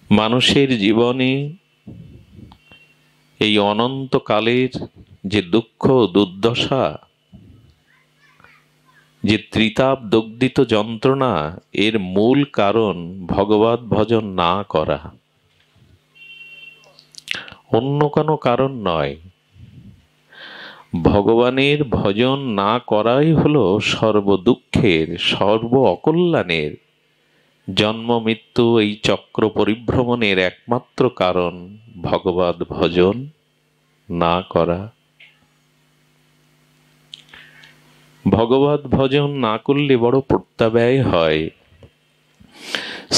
মানুষের জীবনে এই অনন্তকালের যে দুঃখ দুর্দশা, যে ত্রিতাপ দগ্ধিত যন্ত্রণা, এর মূল কারণ ভগবৎ ভজন না করা, অন্য কোনো কারণ নয়। ভগবানের ভজন না করাই হলো সর্বদুঃখের, সর্ব অকল্যাণের, জন্ম মৃত্যু এই চক্র পরিভ্রমণের একমাত্র কারণ ভগবৎ ভজন না করা। ভগবৎ ভজন না করলে বড় প্রত্যাব্যয় হয়।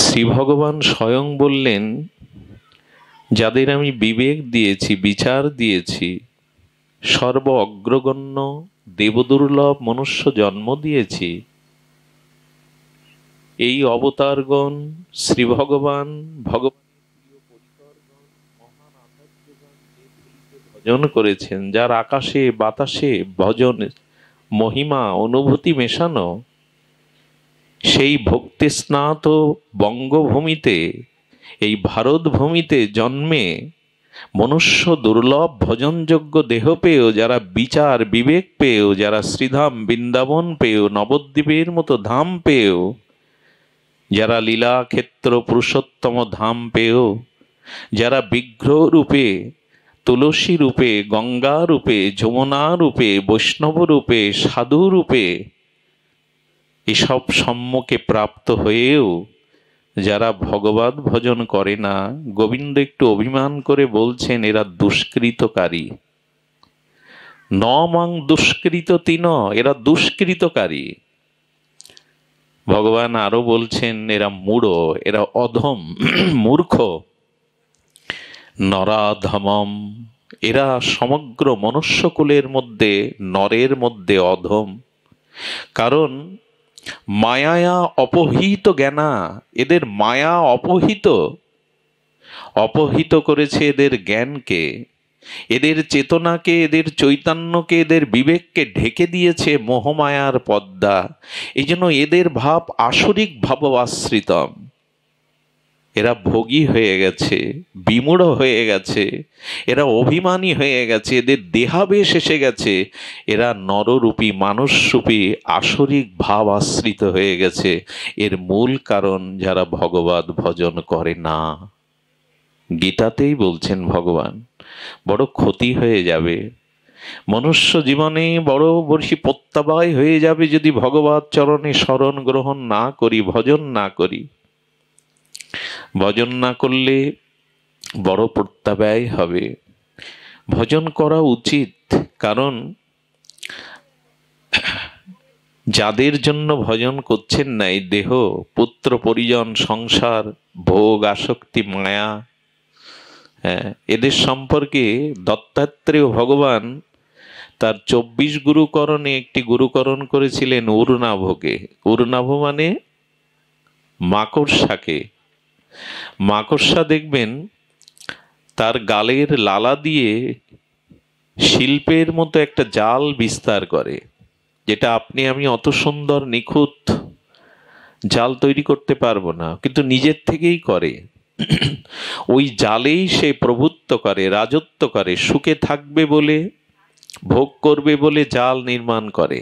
শ্রী ভগবান স্বয়ং বললেন, যাদের আমি বিবেক দিয়েছি, বিচার দিয়েছি, সর্ব অগ্রগণ্য দেবদুর্লভ মনুষ্য জন্ম দিয়েছি, এই অবতারগণ শ্রী ভগবান ভজন করেছেন, যার আকাশে বাতাসে ভজন মহিমা অনুভূতি মেশানো, সেই ভক্তি স্নাত বঙ্গভূমিতে, এই ভারত ভূমিতে জন্মে মনুষ্য দুর্লভ ভজনযোগ্য দেহ পেয়েও, যারা বিচার বিবেক পেয়েও, যারা শ্রীধাম বৃন্দাবন পেয়েও, নবদ্বীপের মতো ধাম পেয়েও, যারা লীলা ক্ষেত্র পুরুষোত্তম ধাম পেয়েও, যারা বিগ্রহ রূপে, তুলসী রূপে, গঙ্গা রূপে, যমুনা রূপে, বৈষ্ণব রূপে, সাধু রূপে এসব সম্মুখে প্রাপ্ত হয়েও যারা ভগবৎ ভজন করে না, গোবিন্দ একটু অভিমান করে বলছেন, এরা দুষ্কৃতকারী। ন মাং দুষ্কৃত তিন, এরা দুষ্কৃতকারী। ভগবান আরো বলছেন, এরা মূঢ়, এরা অধম, মূর্খ। নরাধমম, এরা সমগ্র মনুষ্যকুলের মধ্যে, নরের মধ্যে অধম। কারণ মায়া অপহৃত জ্ঞানা, এদের মায়া অপহৃত করেছে এদের জ্ঞানকে, এদের চেতনাকে, এদের চৈতন্যকে, এদের বিবেককে ঢেকে দিয়েছে মোহমায়ার পদ্মা। এই জন্য এদের ভাব আসরিক ভাবাশ্রিতম। এরা ভোগী হয়ে গেছে, বিমূঢ় হয়ে গেছে, এরা অভিমানী হয়ে গেছে, এদের দেহাবেশ এসে গেছে, এরা নররূপী মানুষরূপী আসরিক ভাব আশ্রিত হয়ে গেছে। এর মূল কারণ যারা ভগবৎ ভজন করে না। গীতাতেই বলছেন ভগবান, বড় ক্ষতি হয়ে যাবে মনুষ্য জীবনে, বড় বড়শি প্রত্যাবায় হয়ে যাবে যদি ভগবৎ চরণে শরণ গ্রহণ না করি, ভজন না করি। ভজন না করলে বড় প্রত্যাব্যয় হবে। ভজন করা উচিত, কারণ যাদের জন্য ভজন করছেন না, এই দেহ, পুত্র পরিজন, সংসার, ভোগ আসক্তি, মায়া, এদের সম্পর্কে দত্তাত্রেয় ভগবান তার 24 গুরুকরণে একটি গুরুকরণ করেছিলেন উরনাভকে। উরনাভ মানে মাকড়সাকে। মাকড়সা দেখবেন তার গালের লালা দিয়ে শিল্পের মতো একটা জাল বিস্তার করে, যেটা আপনি আমি অত সুন্দর নিখুঁত জাল তৈরি করতে পারবো না, কিন্তু নিজের থেকেই করে। ওই জালেই সে প্রভুত্ব করে, রাজত্ব করে, সুখে থাকবে বলে, ভোগ করবে বলে জাল নির্মাণ করে।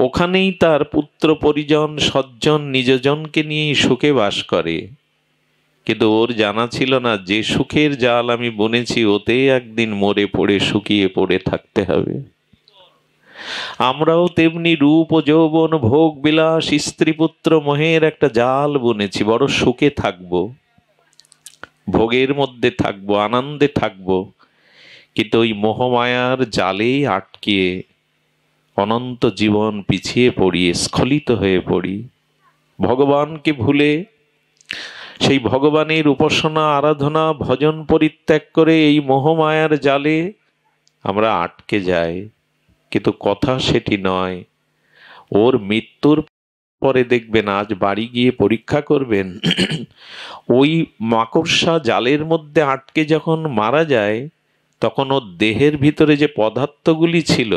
ওখানেই তার পুত্র পরিজন সজ্জন নিজজনকে নিয়ে সুখে বাস করে। কিন্তু ওর জানা ছিল না, যে সুখের জাল আমি বুনেছি, ওতে একদিন মরে পড়ে শুকিয়ে পড়ে থাকতে হবে। আমরাও তেমনি রূপ ও যৌবন, ভোগ বিলাস, স্ত্রী পুত্র মোহের একটা জাল বুনেছি। বড় সুখে থাকবো, ভোগের মধ্যে থাকবো, আনন্দে থাকবো, কিন্তু ওই মোহমায়ার জালেই আটকে অনন্ত জীবন পিছিয়ে পড়ি, স্খলিত হয়ে পড়ি। ভগবানকে ভুলে, সেই ভগবানের উপাসনা আরাধনা ভজন পরিত্যাগ করে এই মোহমায়ার জালে আমরা আটকে যাই। কিন্তু কথা সেটি নয়। ওর মৃত্যুর পরে দেখবেন, আজ বাড়ি গিয়ে পরীক্ষা করবেন, ওই মাকড়সা জালের মধ্যে আটকে যখন মারা যায়, তখন ওর দেহের ভিতরে যে পদার্থগুলি ছিল,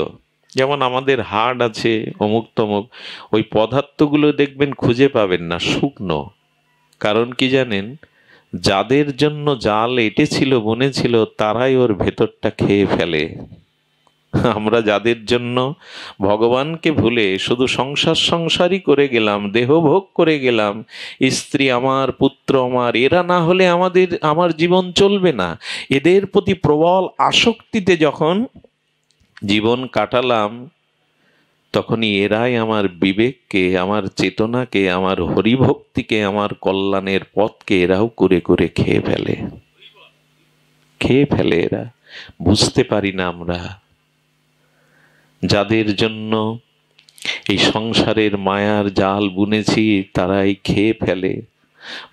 যেমন আমাদের হাড় আছে, অমুক তমুক, ওই পদার্থগুলো দেখবেন খুঁজে পাবেন না, শুকনো। কারণ কি জানেন? যাদের জন্য জাল এঁটেছিল বুনেছিল তারাই ওর ভেতরটা খেয়ে ফেলে। আমরা যাদের জন্য ভগবানকে ভুলে শুধু সংসারই করে গেলাম, দেহ ভোগ করে গেলাম, স্ত্রী আমার, পুত্র আমার, এরা না হলে আমার জীবন চলবে না, এদের প্রতি প্রবল আসক্তিতে যখন জীবন কাটালাম, তখনই এরাই আমার বিবেককে, আমার চেতনাকে, আমার হরিভক্তিকে, আমার কল্যাণের পথকে এরাও করে করে খেয়ে ফেলে এরা। বুঝতে পারি না আমরা। যাদের জন্য এই সংসারের মায়ার জাল বুনেছি তারাই খেয়ে ফেলে।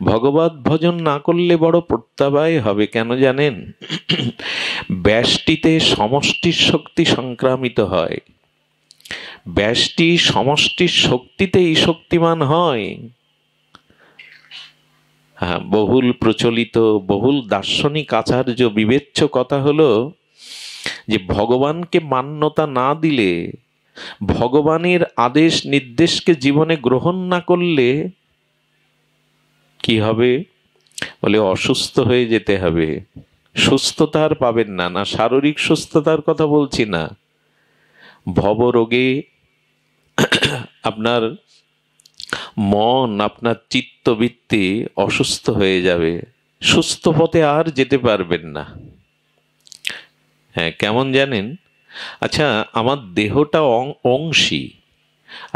ভগবত ভজন না করলে বড় প্রত্যাবায় হবে। কেন জানেন? ব্যষ্টিতে সমষ্টির শক্তি সংক্রামিত হয়, ব্যষ্টি সমষ্টির শক্তিতেই শক্তিমান হয়। হ্যাঁ, বহুল প্রচলিত, বহুল দার্শনিক আচার্য বিবেচ্য কথা হলো যে ভগবানকে মান্যতা না দিলে, ভগবানের আদেশ নির্দেশকে জীবনে গ্রহণ না করলে কি হবে? বলে অসুস্থ হয়ে যেতে হবে। সুস্থতা আর পাবেন না। না, শারীরিক সুস্থতার কথা বলছি না, ভবরোগে আপনার মন, আপনার চিত্তবৃত্তি অসুস্থ হয়ে যাবে, সুস্থ পথে আর যেতে পারবেন না। হ্যাঁ, কেমন জানেন? আচ্ছা, আমার দেহটা অংশী,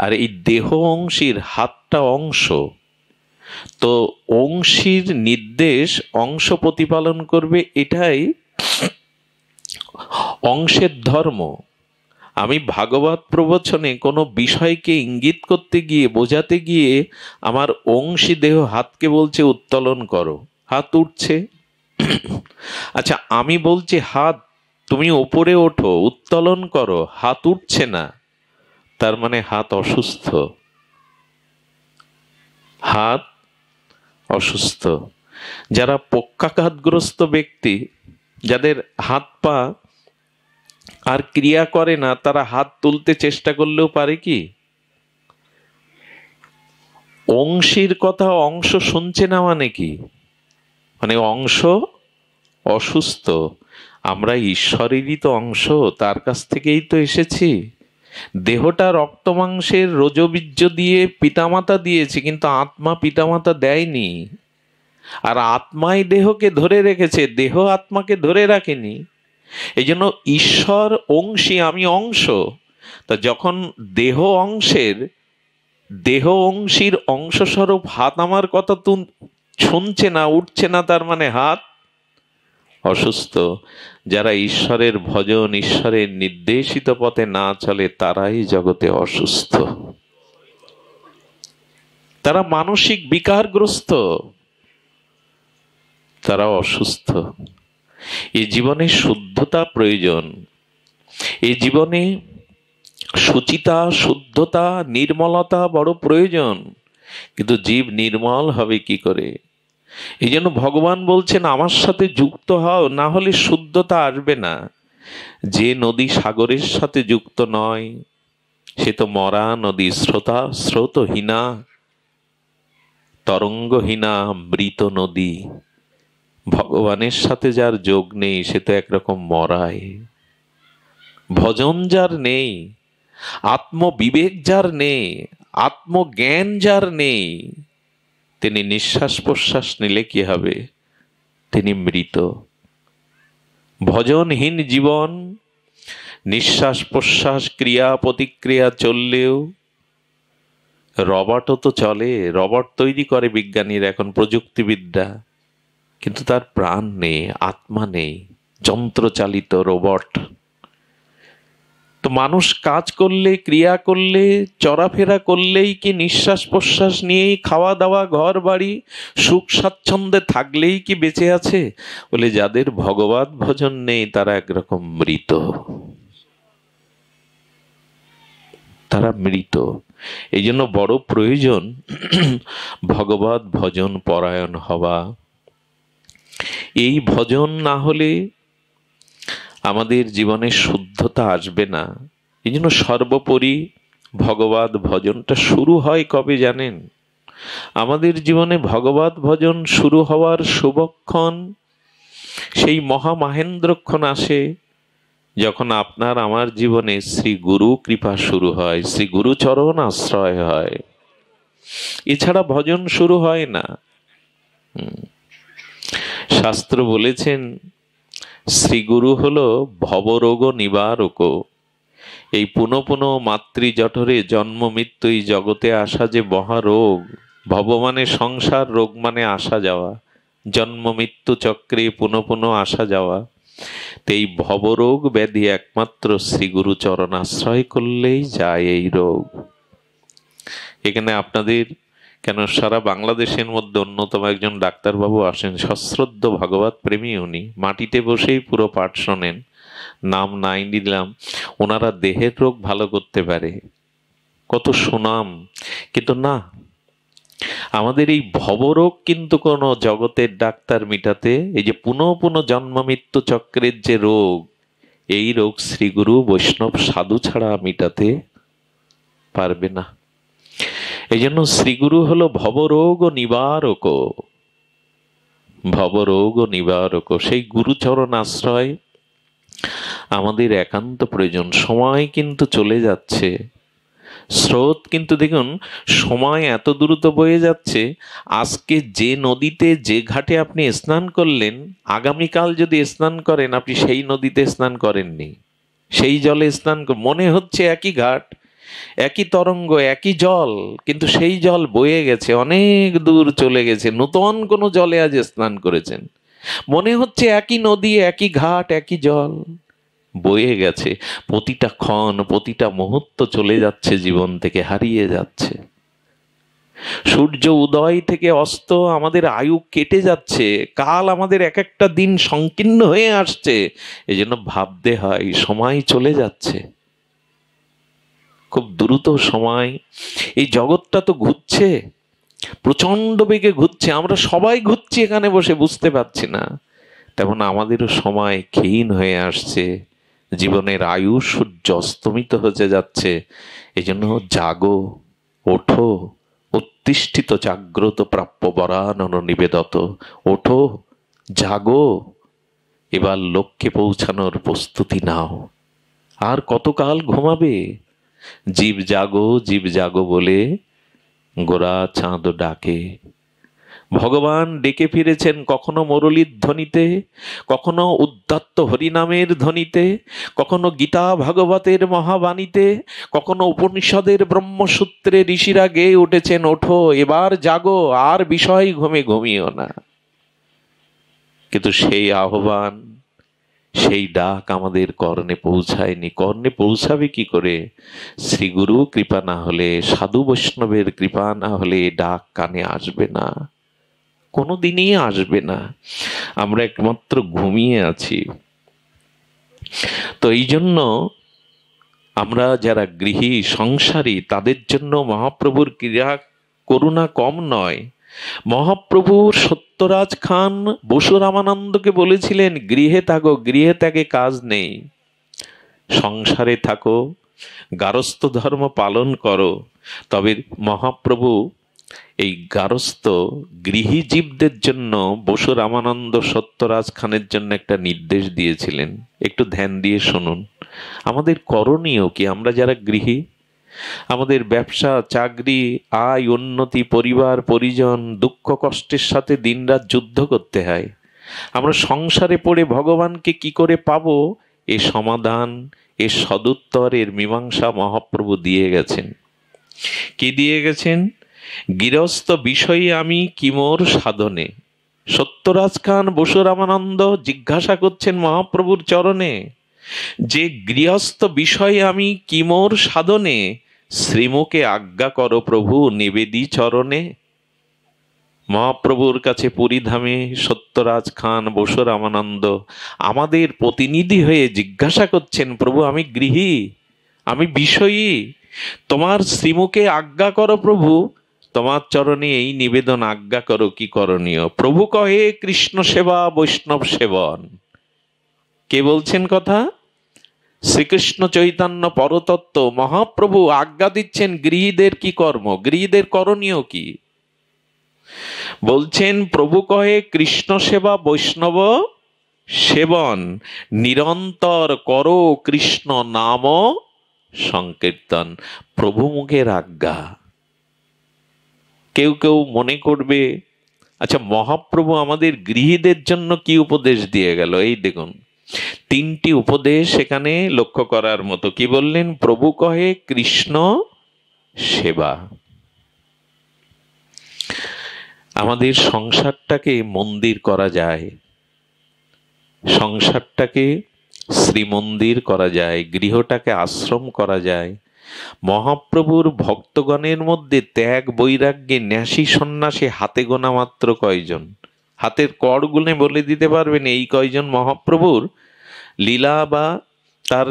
আর এই দেহ অংশীর হাতটা অংশ। তো অংশীর নির্দেশ অংশ প্রতিপালন করবে, এটাই অংশের ধর্ম। আমি ভাগবত প্রবচনে কোনো বিষয়কে ইঙ্গিত করতে গিয়ে, বোঝাতে গিয়ে আমার অংশী দেহ হাতকে বলছে উত্তোলন করো, হাত উঠছে। আচ্ছা, আমি বলছি হাত তুমি ওপরে ওঠো, উত্তোলন করো, হাত উঠছে না, তার মানে হাত অসুস্থ, হাত অসুস্থ। যারা পক্ষাঘাতগ্রস্ত ব্যক্তি, যাদের হাত পা আর ক্রিয়া করে না, তারা হাত তুলতে চেষ্টা করলেও পারে কি? অংশীর কথা অংশ শুনছে না মানে কি? মানে অংশ অসুস্থ। আমরা ঈশ্বরেরই তো অংশ, তার কাছ থেকেই তো এসেছি। দেহটা রক্ত মাংসের রজবীর্য দিয়ে পিতামাতা দিয়েছে, কিন্তু আত্মা পিতামাতা দেয়নি। আর আত্মাই দেহকে ধরে রেখেছে, দেহ আত্মাকে ধরে রাখেনি। এই জন্য ঈশ্বর অংশী, আমি অংশ। তা যখন দেহ অংশীর অংশস্বরূপ হাত আমার কথা শুনছে না, উঠছে না, তার মানে হাত অসুস্থ। যারা ঈশ্বরের ভজন, ঈশ্বরের নির্দেশিত পথে না চলে, তারাই জগতে অসুস্থ, তারা মানসিক বিকারগ্রস্ত, তারা অসুস্থ। এই জীবনে শুদ্ধতা প্রয়োজন, এই জীবনে শুচিতা, শুদ্ধতা, নির্মলতা বড় প্রয়োজন। কিন্তু জীব নির্মল হবে কি করে? এই জন্য ভগবান বলছেন আমার সাথে যুক্ত হও, না হলে শুদ্ধতা আসবে না। যে নদী সাগরের সাথে যুক্ত নয়, সে তো মরা নদী, স্রোতহীনা, তরঙ্গহীনা, মৃত নদী। ভগবানের সাথে যার যোগ নেই, সে তো একরকম মরাই। ভজন যার নেই, আত্মবিবেক যার নেই, আত্মজ্ঞান যার নেই, তিনি নিঃশ্বাস প্রশ্বাস নিলে কি হবে? তিনি মৃত। ভজনহীন জীবন, নিঃশ্বাস প্রশ্বাস ক্রিয়া প্রতিক্রিয়া চললেও, রবটও তো চলে, রবট তৈরি করে বিজ্ঞানীরা এখন, প্রযুক্তিবিদ্যা, কিন্তু তার প্রাণ নেই, আত্মা নেই, যন্ত্রচালিত রোবট। তো মানুষ কাজ করলে, ক্রিয়া করলে, চলাফেরা করলেই কি নিঃশ্বাস প্রশ্বাস নিয়েই, খাওয়া দাওয়া, ঘর বাড়ি, সুখ স্বাচ্ছন্দ্যে থাকলেই কি বেঁচে আছে? বলে যাদের ভগবত ভজন নেই, তারা একরকম মৃত, তারা মৃত। এই জন্য বড় প্রয়োজন ভগবত ভজন পরায়ণ হওয়া। এই ভজন না হলে আমাদের জীবনে শুদ্ধতা আসবে না। এই জন্য সর্বোপরি ভগবত ভজনটা শুরু হয় কবে জানেন? আমাদের জীবনে ভগবত ভজন শুরু হওয়ার শুভক্ষণ, সেই মহামাহেন্দ্রক্ষণ আসে যখন আপনার আমার জীবনে শ্রী গুরু কৃপা শুরু হয়, শ্রী গুরুচরণ আশ্রয় হয়। এছাড়া ভজন শুরু হয় না। শাস্ত্র বলেছেন শ্রীগুরু হলো ভবরোগ নিবারক। এই পুনঃ পুনঃ মাতৃজঠরে জন্ম মৃত্যু, এই জগতে আসা যে মহারোগ, ভব মানে সংসার, রোগ মানে আসা যাওয়া, জন্ম মৃত্যু চক্রে পুনঃ পুনঃ আসা যাওয়া, তো এই ভবরোগ ব্যাধি একমাত্র শ্রীগুরু চরণ আশ্রয় করলেই যায় এই রোগ। এখানে আপনাদের কেন সারা বাংলাদেশের মধ্যে অন্যতম একজন ডাক্তারবাবু আসেন, সশ্রদ্ধ ভগবত প্রেমী, উনি মাটিতে বসেই পুরো পাঠ শোনেন, নাম নাই নিলাম। ওনারা দেহের রোগ ভালো করতে পারে, কত সুনাম, কিন্তু না, আমাদের এই ভবরোগ কিন্তু কোনো জগতের ডাক্তার মিটাতে, এই যে পুনঃ পুনঃ জন্ম মৃত্যু চক্রের যে রোগ, এই রোগ শ্রীগুরু বৈষ্ণব সাধু ছাড়া মিটাতে পারবে না। এই জন্য শ্রীগুরু হলো ভবরোগ নিবারক, ভবরোগ নিবারক। সেই গুরুচরণ আশ্রয় আমাদের একান্ত প্রয়োজন। সময় কিন্তু চলে যাচ্ছে, স্রোত কিন্তু দেখুন সময় এত দ্রুত বয়ে যাচ্ছে। আজকে যে নদীতে যে ঘাটে আপনি স্নান করলেন, আগামীকাল যদি স্নান করেন আপনি সেই নদীতে স্নান করেননি, সেই জলে স্নান মনে হচ্ছে একই ঘাট, একই তরঙ্গ, একই জল, কিন্তু সেই জল বয়ে গেছে, অনেক দূর চলে গেছে, নূতন কোনো জলে আজ স্নান করেছেন। মনে হচ্ছে একই নদী, একই ঘাট, একই জল বয়ে গেছে। প্রতিটা ক্ষণ, প্রতিটা মুহূর্ত চলে যাচ্ছে, জীবন থেকে হারিয়ে যাচ্ছে। সূর্য উদয় থেকে অস্ত আমাদের আয়ু কেটে যাচ্ছে, কাল আমাদের এক একটা দিন সংকীর্ণ হয়ে আসছে। এই জন্য ভাবতে হয় সময় চলে যাচ্ছে, খুব দ্রুত সময়। এই জগৎটা তো ঘুরছে, প্রচন্ড বেগে ঘুরছে, আমরা সবাই ঘুরছি এখানে বসে, বুঝতে পারছি না। তেমন আমাদেরও সময় ক্ষীণ হয়ে আসছে, জীবনের আয়ু সূর্য অস্তমিত হতে যাচ্ছে। এই জন্য জাগো, ওঠো, উত্তিষ্ঠিত জাগ্রত প্রাপ্য বরানন নিবেদত। ওঠো, জাগো, এবার লক্ষ্যে পৌঁছানোর প্রস্তুতি নাও। আর কতকাল ঘুমাবে? জীব জাগো, জীব জাগো বলে গোরা চাঁদ ডাকে। ভগবান ডেকে ফিরেছেন কখনো মুরলীর ধ্বনিতে, কখনো উদ্যত্ত হরিনামের ধ্বনিতে, কখনো গীতা ভাগবতের মহাবাণীতে, কখনো উপনিষদের ব্রহ্মসূত্রে ঋষিরা গেয়ে উঠেছেন, ওঠো এবার জাগো, আর বিষয় ঘুমে ঘুমিও না। কিন্তু সেই আহ্বান, সেই ডাক আমাদের কর্ণে পৌঁছায়নি। কর্ণে পৌঁছাবে কি করে? শ্রীগুরু কৃপা না হলে, সাধু বৈষ্ণবের কৃপা না হলে ডাক কানে আসবে না, কোনোদিনই আসবে না। আমরা একমাত্র ঘুমিয়ে আছি। তো এই জন্য আমরা যারা গৃহী সংসারী, তাদের জন্য মহাপ্রভুর ক্রিয়া করুণা কম নয়। মহাপ্রভুর সত্যরাজ খান বসু রামানন্দকে বলেছিলেন, গৃহে থাকো, গৃহে থেকে কাজ নেই, সংসারে থাকো, গারস্থ ধর্ম পালন করো। তবে মহাপ্রভু এই গারস্থ গৃহী জীবদের জন্য বসু রামানন্দ সত্যরাজ খানের জন্য একটা নির্দেশ দিয়েছিলেন। একটু ধ্যান দিয়ে শুনুন, আমাদের করণীয় কি? আমরা যারা গৃহী, আমাদের ব্যবসা, চাকরি, আয়, উন্নতি, পরিবার পরিজন, দুঃখ কষ্টের সাথে দিনরাত যুদ্ধ করতে হয়। আমরা সংসারে পড়ে ভগবানকে কি করে পাবো, এ সমাধান, এ সদুত্তর, এর মীমাংসা মহাপ্রভু দিয়ে গেছেন। কি দিয়ে গেছেন? গৃহস্থ বিষয়ে আমি কি মোর সাধনে। সত্যরাজ খান বসু রামানন্দ জিজ্ঞাসা করছেন মহাপ্রভুর চরণে, যে গৃহস্থ বিষয়ে আমি কি মোর সাধনে, শ্রীমুখে আজ্ঞা করো প্রভু নিবেদি চরণে। মহাপ্রভুর কাছে পুরীধামে সত্যরাজ খান বসু রামানন্দ আমাদের প্রতিনিধি হয়ে জিজ্ঞাসা করছেন, প্রভু আমি গৃহী, আমি বিষয়ী, তোমার শ্রীমুখে আজ্ঞা করো প্রভু, তোমার চরণে এই নিবেদন আজ্ঞা করো কি করণীয়। প্রভু কহে কৃষ্ণ সেবা বৈষ্ণব সেবন। কে বলছেন কথা? শ্রীকৃষ্ণ চৈতন্য পরতত্ত্ব। মহাপ্রভু আজ্ঞা দিচ্ছেন গৃহীদের কি কর্ম, গৃহীদের করণীয় কি। বলছেন প্রভু কহে কৃষ্ণ সেবা বৈষ্ণব সেবন, নিরন্তর করো কৃষ্ণ নাম সংকীর্তন। প্রভু মুখের আজ্ঞা। কেউ কেউ মনে করবে আচ্ছা মহাপ্রভু আমাদের গৃহীদের জন্য কি উপদেশ দিয়ে গেল। এই দেখুন তিনটি উপদেশ এখানে লক্ষ্য করার মতো। কি বললেন? প্রভু কহে কৃষ্ণ সেবা। আমাদের সংসারটাকে মন্দির করা যায়, সংসারটাকে শ্রীমন্দির করা যায়, গৃহটাকে আশ্রম করা যায়। মহাপ্রভুর ভক্তগণের মধ্যে ত্যাগ বৈরাগ্যে ন্যাসী সন্ন্যাসী হাতে গোনা মাত্র কয়জন? হাতের কড় গুনে বলে দিতে পারবেন এই কয়জন মহাপ্রভুর লীলা বা তার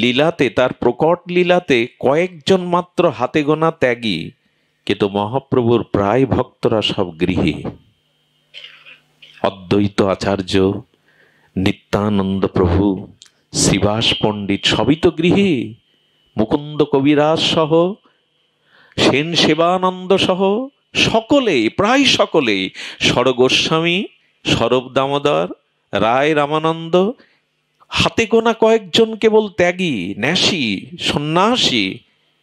লীলাতে, তার প্রকট লীলাতে কয়েকজন মাত্র হাতে গোনা ত্যাগী। কিন্তু মহাপ্রভুর প্রায় ভক্তরা সব গৃহী। অদ্বৈত আচার্য, নিত্যানন্দ প্রভু, শ্রীবাস পণ্ডিত সবই তো গৃহী। মুকুন্দ কবিরাজ সহ, সেন সেবানন্দ সহ সকলেই, প্রায় সকলেই, স্বরূপ গোস্বামী, স্বরূপ দামোদর, রায় রামানন্দ, হাতে গোনা কয়েকজন কেবল ত্যাগী, ন্যাসী, সন্ন্যাসী,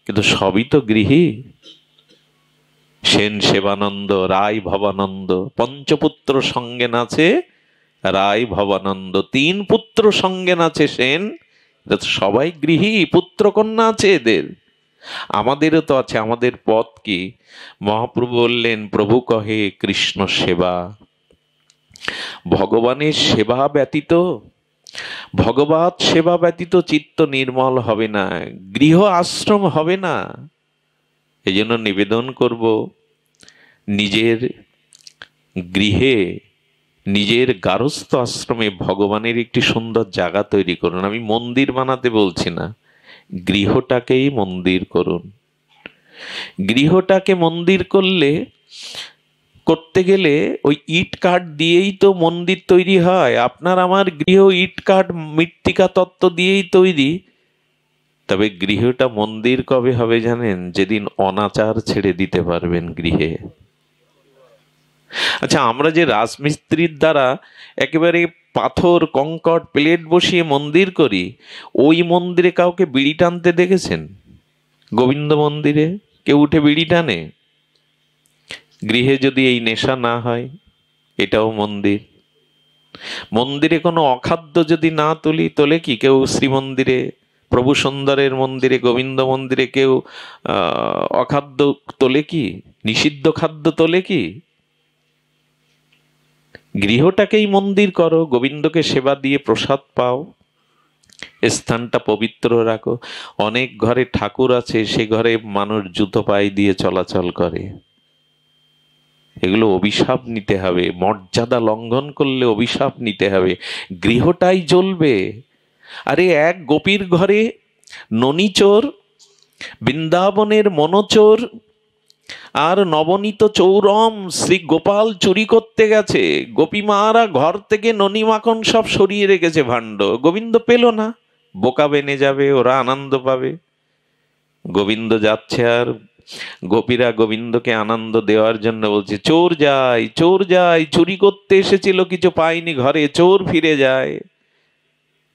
কিন্তু সবই তো গৃহী। সেন সেবানন্দ, রায় ভবানন্দ, পঞ্চপুত্র সঙ্গে নাচে রায় ভবানন্দ, তিন পুত্র সঙ্গে নাচে সেন। সবাই গৃহী, পুত্র কন্যা আছে এদের। আমাদেরও তো আছে। আমাদের পথ কি? মহাপ্রভু বললেন প্রভু কহে কৃষ্ণ সেবা। ভগবানের সেবা ব্যতীত, ভগবত সেবা ব্যতীত চিত্ত নির্মল হবে না, গৃহ আশ্রম হবে না। এই জন্য নিবেদন করব নিজের গৃহে, নিজের গারস্থ আশ্রমে ভগবানের একটি সুন্দর জায়গা তৈরি করুন। আমি মন্দির বানাতে বলছি না, গৃহটাকেই মন্দির করুন। গৃহটাকে মন্দির করতে গেলে ওই ইট কাঠ দিয়েই তো মন্দির তৈরি হয়। আপনার আমার গৃহ ইট কাঠ মৃত্তিকা তত্ত্ব দিয়েই তৈরি। তবে গৃহটা মন্দির কবে হবে জানেন? যেদিন অনাচার ছেড়ে দিতে পারবেন গৃহে। আচ্ছা আমরা যে রাজমিস্ত্রির দ্বারা একেবারে পাথর কংকর প্লেট বসিয়ে মন্দির করি, ওই মন্দিরে কাউকে বিড়ি টানতে দেখেছেন? গোবিন্দ মন্দিরে কেউ উঠে বিড়ি টানে? গৃহে যদি এই নেশা না হয়, এটাও মন্দির। মন্দিরে কোনো অখাদ্য যদি না তোলে কি কেউ? শ্রীমন্দিরে, প্রভু সুন্দরের মন্দিরে, গোবিন্দ মন্দিরে কেউ অখাদ্য তোলে কি? নিষিদ্ধ খাদ্য তোলে কি? গৃহটাকেই মন্দির করো, গোবিন্দকে সেবা দিয়ে প্রসাদ পাও, স্থানটা পবিত্র রাখো। অনেক ঘরে ঠাকুর আছে, সে ঘরে মানুষ জুতো পায়ে দিয়ে চলাচল করে। এগুলো অভিশাপ নিতে হবে, মর্যাদা লঙ্ঘন করলে অভিশাপ নিতে হবে। গৃহটাই জ্বলবে। আরে এক গোপীর ঘরে ননীচোর, বৃন্দাবনের মনোচোর আর নবনীত চৌরম শ্রী গোপাল চুরি করতে গেছে। গোপীমারা ঘর থেকে ননী মাখন সব সরিয়ে রেখেছে ভাণ্ড। গোবিন্দ পেল না, বোকা বেনে যাবে, ওরা আনন্দ পাবে। গোবিন্দ যাচ্ছে আর গোপীরা গোবিন্দকে আনন্দ দেওয়ার জন্য বলছে চোর যায়, চোর যায়, চুরি করতে এসেছিল, কিছু পায়নি ঘরে, চোর ফিরে যায়।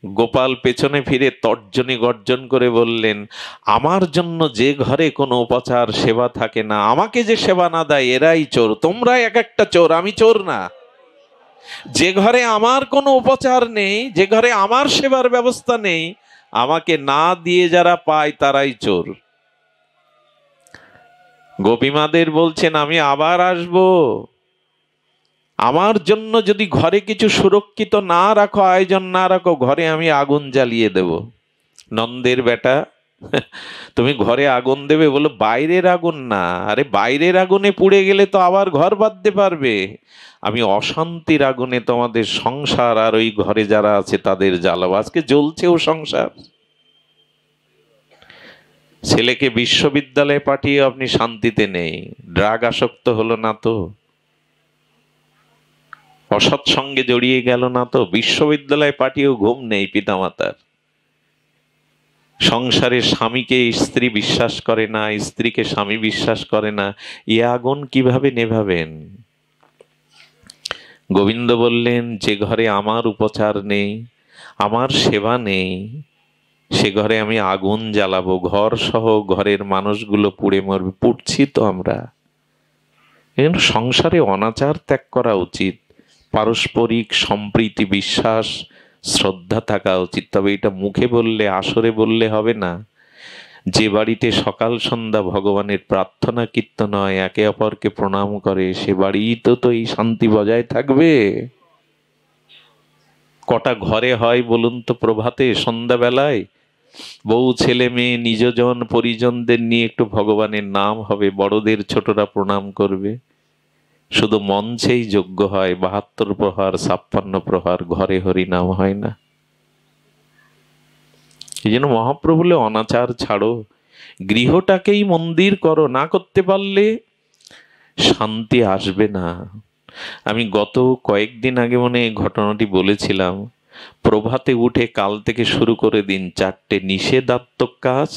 গোপাল পেছনে ফিরে তর্জনী গর্জন করে বললেন, আমার জন্য যে ঘরে কোনো উপচার সেবা থাকে না, আমাকে যে সেবা না দেয়, এরাই চোর। তোমরা এক একটা চোর, আমি চোর না। যে ঘরে আমার কোনো উপচার নেই, যে ঘরে আমার সেবার ব্যবস্থা নেই, আমাকে না দিয়ে যারা পায় তারাই চোর। গোপীমাদের বলছেন আমি আবার আসব, আমার জন্য যদি ঘরে কিছু সুরক্ষিত না রাখো, আয়োজন না রাখো, ঘরে আমি আগুন জ্বালিয়ে দেব। নন্দের বেটা, তুমি ঘরে আগুন দেবে? বলো বাইরের আগুন না। আরে বাইরের আগুনে পুড়ে গেলে তো আবার ঘর বাঁধতে পারবে। আমি অশান্তির আগুনে তোমাদের সংসার আর ওই ঘরে যারা আছে তাদের জ্বালাবো। আজকে জ্বলছেও সংসার। ছেলেকে বিশ্ববিদ্যালয়ে পাঠিয়ে আপনি শান্তিতে নেই, ড্রাগ আসক্ত হলো না তো, অসৎ সঙ্গে জড়িয়ে গেল না তো, বিশ্ববিদ্যালয়ে পাঠিয়েও ঘুম নেই পিতামাতার। সংসারে স্বামীকে স্ত্রী বিশ্বাস করে না, স্ত্রীকে স্বামী বিশ্বাস করে না, এ আগুন কিভাবে নেভাবেন? গোবিন্দ বললেন, যে ঘরে আমার উপচার নেই, আমার সেবা নেই, সে ঘরে আমি আগুন জ্বালাবো, ঘর সহ ঘরের মানুষগুলো পুড়ে মরবে। পুড়ছি তো আমরা। এজন্য সংসারে অনাচার ত্যাগ করা উচিত, পারস্পরিক সম্প্রীতি, বিশ্বাস, শ্রদ্ধা থাকা উচিত। তবে এটা মুখে বললে, আসরে বললে হবে না। যে বাড়িতে সকাল সন্ধ্যা ভগবানের প্রার্থনা কীর্তন হয়, একে অপরকে প্রণাম করে, সে বাড়িতে তো এই শান্তি বজায় থাকবে। কটা ঘরে হয় বলুন তো প্রভাতে, সন্ধ্যাবেলায় বউ ছেলে মেয়ে নিজজন পরিজনদের নিয়ে একটু ভগবানের নাম হবে, বড়দের ছোটরা প্রণাম করবে। শুধু মঞ্চেই যোগ্য হয় ৭২ প্রহার ৫৬ প্রহার, ঘরে হরি নাম হয় না। এই জন্য মহাপ্রভু বলে, অনাচার ছাড়ো, গৃহটাকেই মন্দির করো। না করতে পারলে শান্তি আসবে না। আমি গত কয়েকদিন আগে মনে এই ঘটনাটি বলেছিলাম। প্রভাতে উঠে কাল থেকে শুরু করে দিন ৪টে নিষেধাত্মক কাজ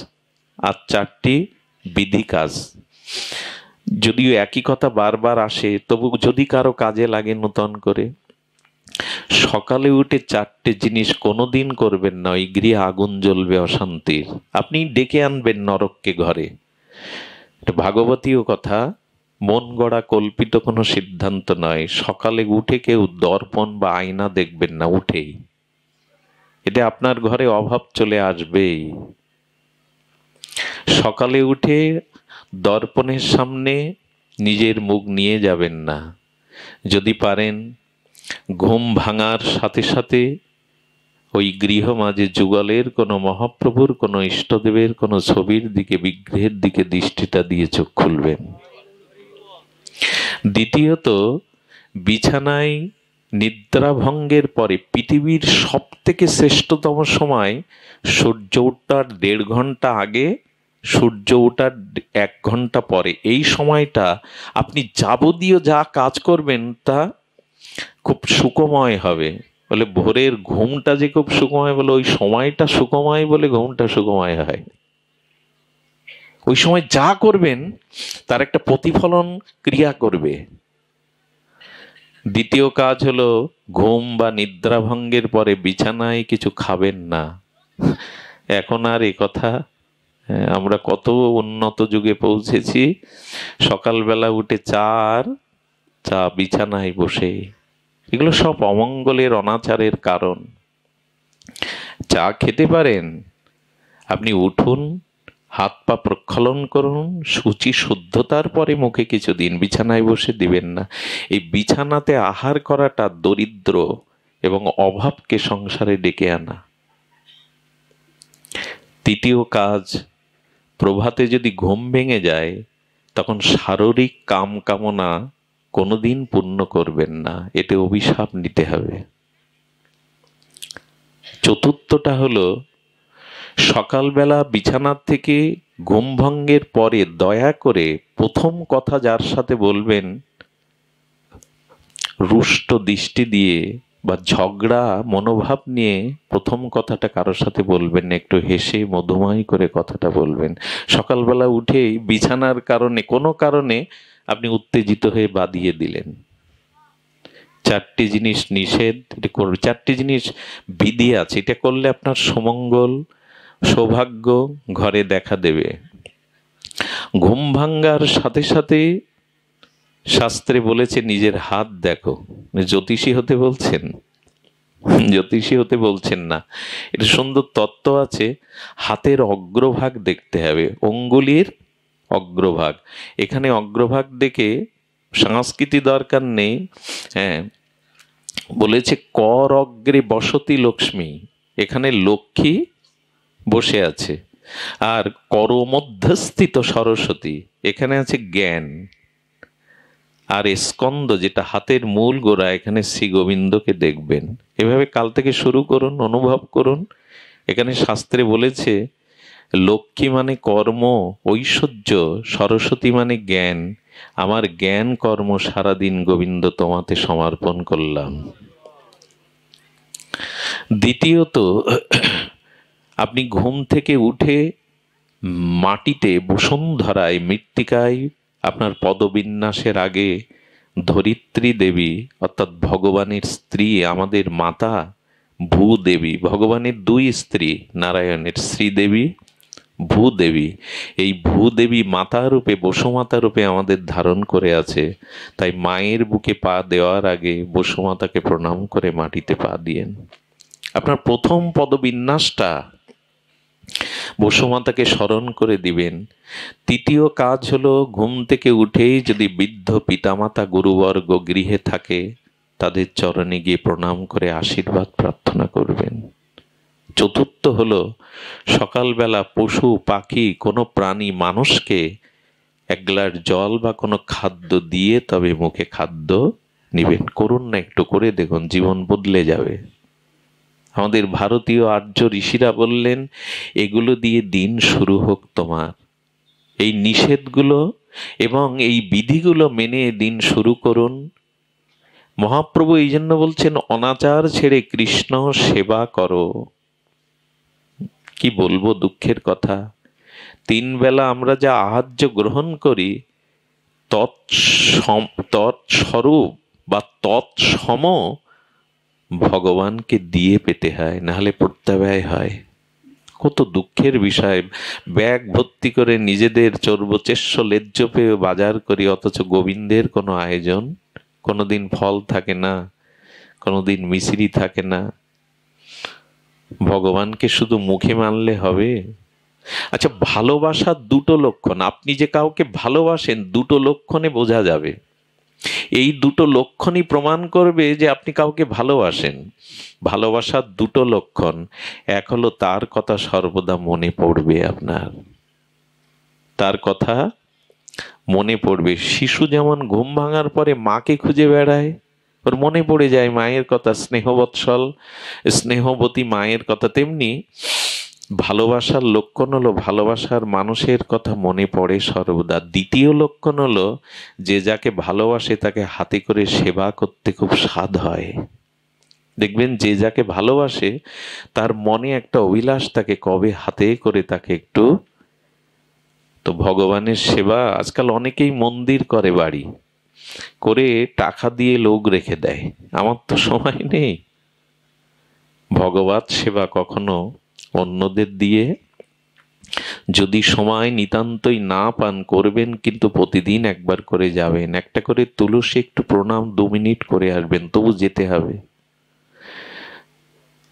আর ৪টি বিধি কাজ। যদিও একই কথা বারবার আসে, তবু যদি কারো কাজে লাগে নতুন করে, সকালে উঠে ৪টে জিনিস কোনোদিন করবেন না, ওই গৃহে আগুন জ্বলবে অশান্তির। আপনি ডেকে আনবেন নরককে ঘরে। এটা ভাগবতীয় কথা, মন গড়া কল্পিত কোনো সিদ্ধান্ত নয়। সকালে উঠে কেউ দর্পণ বা আয়না দেখবেন না উঠেই, এতে আপনার ঘরে অভাব চলে আসবেই। সকালে উঠে দর্পণের সামনে নিজের মুখ নিয়ে যাবেন না। যদি পারেন ঘুম ভাঙার সাথে সাথে ওই গৃহ মাঝে যুগলের কোনো মহাপ্রভুর কোনো ইষ্টদেবের কোনো ছবির দিকে, বিগ্রহের দিকে দৃষ্টিটা দিয়ে চোখ খুলবেন। দ্বিতীয়ত, বিছানায় নিদ্রাভঙ্গের পরে পৃথিবীর সব থেকে শ্রেষ্ঠতম সময় সূর্য ওঠার ১.৫ ঘন্টা আগে, সূর্য ওঠার ১ ঘন্টা পরে, এই সময়টা আপনি যাবতীয় যা কাজ করবেন তা খুব সুখময় হবে। বলে ভোরের ঘুমটা যে খুব সুখময়, বলে ওই সময়টা সুখময় বলে ঘুমটা সুখময় হয়। ওই সময় যা করবেন তার একটা প্রতিফলন ক্রিয়া করবে। দ্বিতীয় কাজ হলো, ঘুম বা নিদ্রাভঙ্গের পরে বিছানায় কিছু খাবেন না। এখন আর এ কথা, আমরা কত উন্নত যুগে পৌঁছেছি। সকালবেলা উঠে চা বিছানায় বসে, এগুলো সব অমঙ্গলের, অনাচারের কারণ। চা খেতে পারেন, আপনি উঠুন, হাত পা প্রক্ষালন করুন, শুচি শুদ্ধতার পরে মুখে কিছু দিন, বিছানায় বসে দিবেন না। এই বিছানাতে আহার করাটা দরিদ্র এবং অভাবকে সংসারে ডেকে আনা। তৃতীয় কাজ, প্রভাতে যদি ঘুম ভেঙে যায় তখন শারীরিক কাম কামনা কোনোদিন পূর্ণ করবেন না, এতে অভিশাপ নিতে হবে। চতুর্থটা হলো, সকালবেলা বিছানার থেকে ঘুম ভঙ্গের পরে দয়া করে প্রথম কথা যার সাথে বলবেন, রুষ্ট দৃষ্টি দিয়ে বা ঝগড়া মনোভাব নিয়ে প্রথম কথাটা কারোর সাথে বলবেন না, একটু হেসে মধুময় করে কথাটা বলবেন। সকালবেলা উঠেই বিছানার কারণে, কোনো কারণে আপনি উত্তেজিত হয়ে বাদিয়ে দিলেন। ৪টি জিনিস নিষেধ, এটা করবে। ৪টি জিনিস বিধি আছে, এটা করলে আপনার সুমঙ্গল, সৌভাগ্য ঘরে দেখা দেবে। ঘুম ভাঙ্গার সাথে সাথে শাস্ত্রে বলেছে নিজের হাত দেখো। জ্যোতিষী হতে বলছেন? জ্যোতিষী হতে বলছেন না। এটা সুন্দর তত্ত্ব আছে। হাতের অগ্রভাগ দেখতে হবে, অঙ্গুলির অগ্রভাগ। এখানে অগ্রভাগ দেখে সংস্কৃতি দরকার নেই। হ্যাঁ, বলেছে কর অগ্রে বসতি লক্ষ্মী, এখানে লক্ষ্মী বসে আছে। আর কর মধ্যস্থিত সরস্বতী, এখানে আছে জ্ঞান। আর স্কন্দ, যেটা হাতের মূল গোড়া, এখানে শ্রী গোবিন্দকে দেখবেন। এভাবে কাল থেকে শুরু করুন, অনুভব করুন। এখানে শাস্ত্রে বলেছে লক্ষ্মী মানে কর্ম ঐশ্বর্য, সরস্বতী মানে জ্ঞান। আমার জ্ঞান কর্ম সারাদিন গোবিন্দ তোমাতে সমর্পণ করলাম। দ্বিতীয়ত, আপনি ঘুম থেকে উঠে মাটিতে বসুন্ধরায় মৃত্তিকায় আপনার পদবিন্যাসের আগে ধরিত্রী দেবী অর্থাৎ ভগবানের স্ত্রী, আমাদের মাতা ভূদেবী, ভগবানের দুই স্ত্রী, নারায়ণের শ্রীদেবী, ভূদেবী, এই ভূদেবী মাতা রূপে, বসুমাতা রূপে আমাদের ধারণ করে আছে। তাই মায়ের বুকে পা দেওয়ার আগে বসুমাতাকে প্রণাম করে মাটিতে পা দিয়েন। আপনার প্রথম পদবিন্যাসটা বসুমাতাকে স্মরণ করে দিবেন। তৃতীয় কাজ হলো, ঘুম থেকে উঠেই যদি বৃদ্ধ পিতামাতা গুরুবর্গ গৃহে থাকে তাদের চরণে গিয়ে প্রণাম করে আশীর্বাদ প্রার্থনা করবেন। চতুর্থ হলো, সকালবেলা পশু পাখি কোনো প্রাণী মানুষকে এক গ্লাস জল বা কোনো খাদ্য দিয়ে তবে মুখে খাদ্য নিবেন। করুন না, একটু করে দেখুন, জীবন বদলে যাবে। আমাদের ভারতীয় আর্য ঋষিরা বললেন, এগুলো দিয়ে দিন শুরু হোক তোমার। এই নিষেধগুলো এবং এই বিধিগুলো মেনে দিন শুরু করুন। মহাপ্রভু এই জন্য বলছেন, অনাচার ছেড়ে কৃষ্ণ সেবা করো। কি বলবো দুঃখের কথা, তিন বেলা আমরা যা আহার্য গ্রহণ করি তৎস্বরূপ বা তৎসম ভগবানকে দিয়ে পেতে হয়, নাহলে প্রত্যাব্যয় হয়। কত দুঃখের বিষয়, ব্যাগ ভর্তি করে নিজেদের চর্বচেষ্য লেজ্জ পেয়ে বাজার করি, অথচ গোবিন্দের কোনো আয়োজন, কোনোদিন ফল থাকে না, কোনোদিন মিশ্রি থাকে না। ভগবানকে শুধু মুখে মানলে হবে? আচ্ছা, ভালোবাসার দুটো লক্ষণ, আপনি যে কাউকে ভালোবাসেন দুটো লক্ষণে বোঝা যাবে। এই দুটো লক্ষণই প্রমাণ করবে যে আপনি কাউকে ভালোবাসেন। ভালোবাসার দুটো লক্ষণ, এক হলো তার কথা সর্বদা মনে পড়বে, আপনার তার কথা মনে পড়বে। শিশু যেমন ঘুম ভাঙার পরে মাকে খুঁজে বেড়ায়, ওর মনে পড়ে যায় মায়ের কথা, স্নেহবৎসল স্নেহবতী মায়ের কথা, তেমনি ভালোবাসার লক্ষণ হলো ভালোবাসার মানুষের কথা মনে পড়ে সর্বদা। দ্বিতীয় লক্ষণ হলো, যে যাকে ভালোবাসে তাকে হাতে করে সেবা করতে খুব স্বাদ হয়। দেখবেন যে যাকে ভালোবাসে তার মনে একটা অভিলাষ থাকে, কবে হাতে করে তাকে একটু। তো ভগবানের সেবা আজকাল অনেকেই মন্দির করে, বাড়ি করে টাকা দিয়ে লোক রেখে দেয়। আমার তো সময় নেই। ভগবত সেবা কখনো অন্যদের দিয়ে যদি সময় নিতান্তই না পান, করবেন কিন্তু প্রতিদিন একবার করে যাবেন, একটা করে তুলসী একটু প্রণাম 2 মিনিট করে আসবেন, তবু যেতে হবে।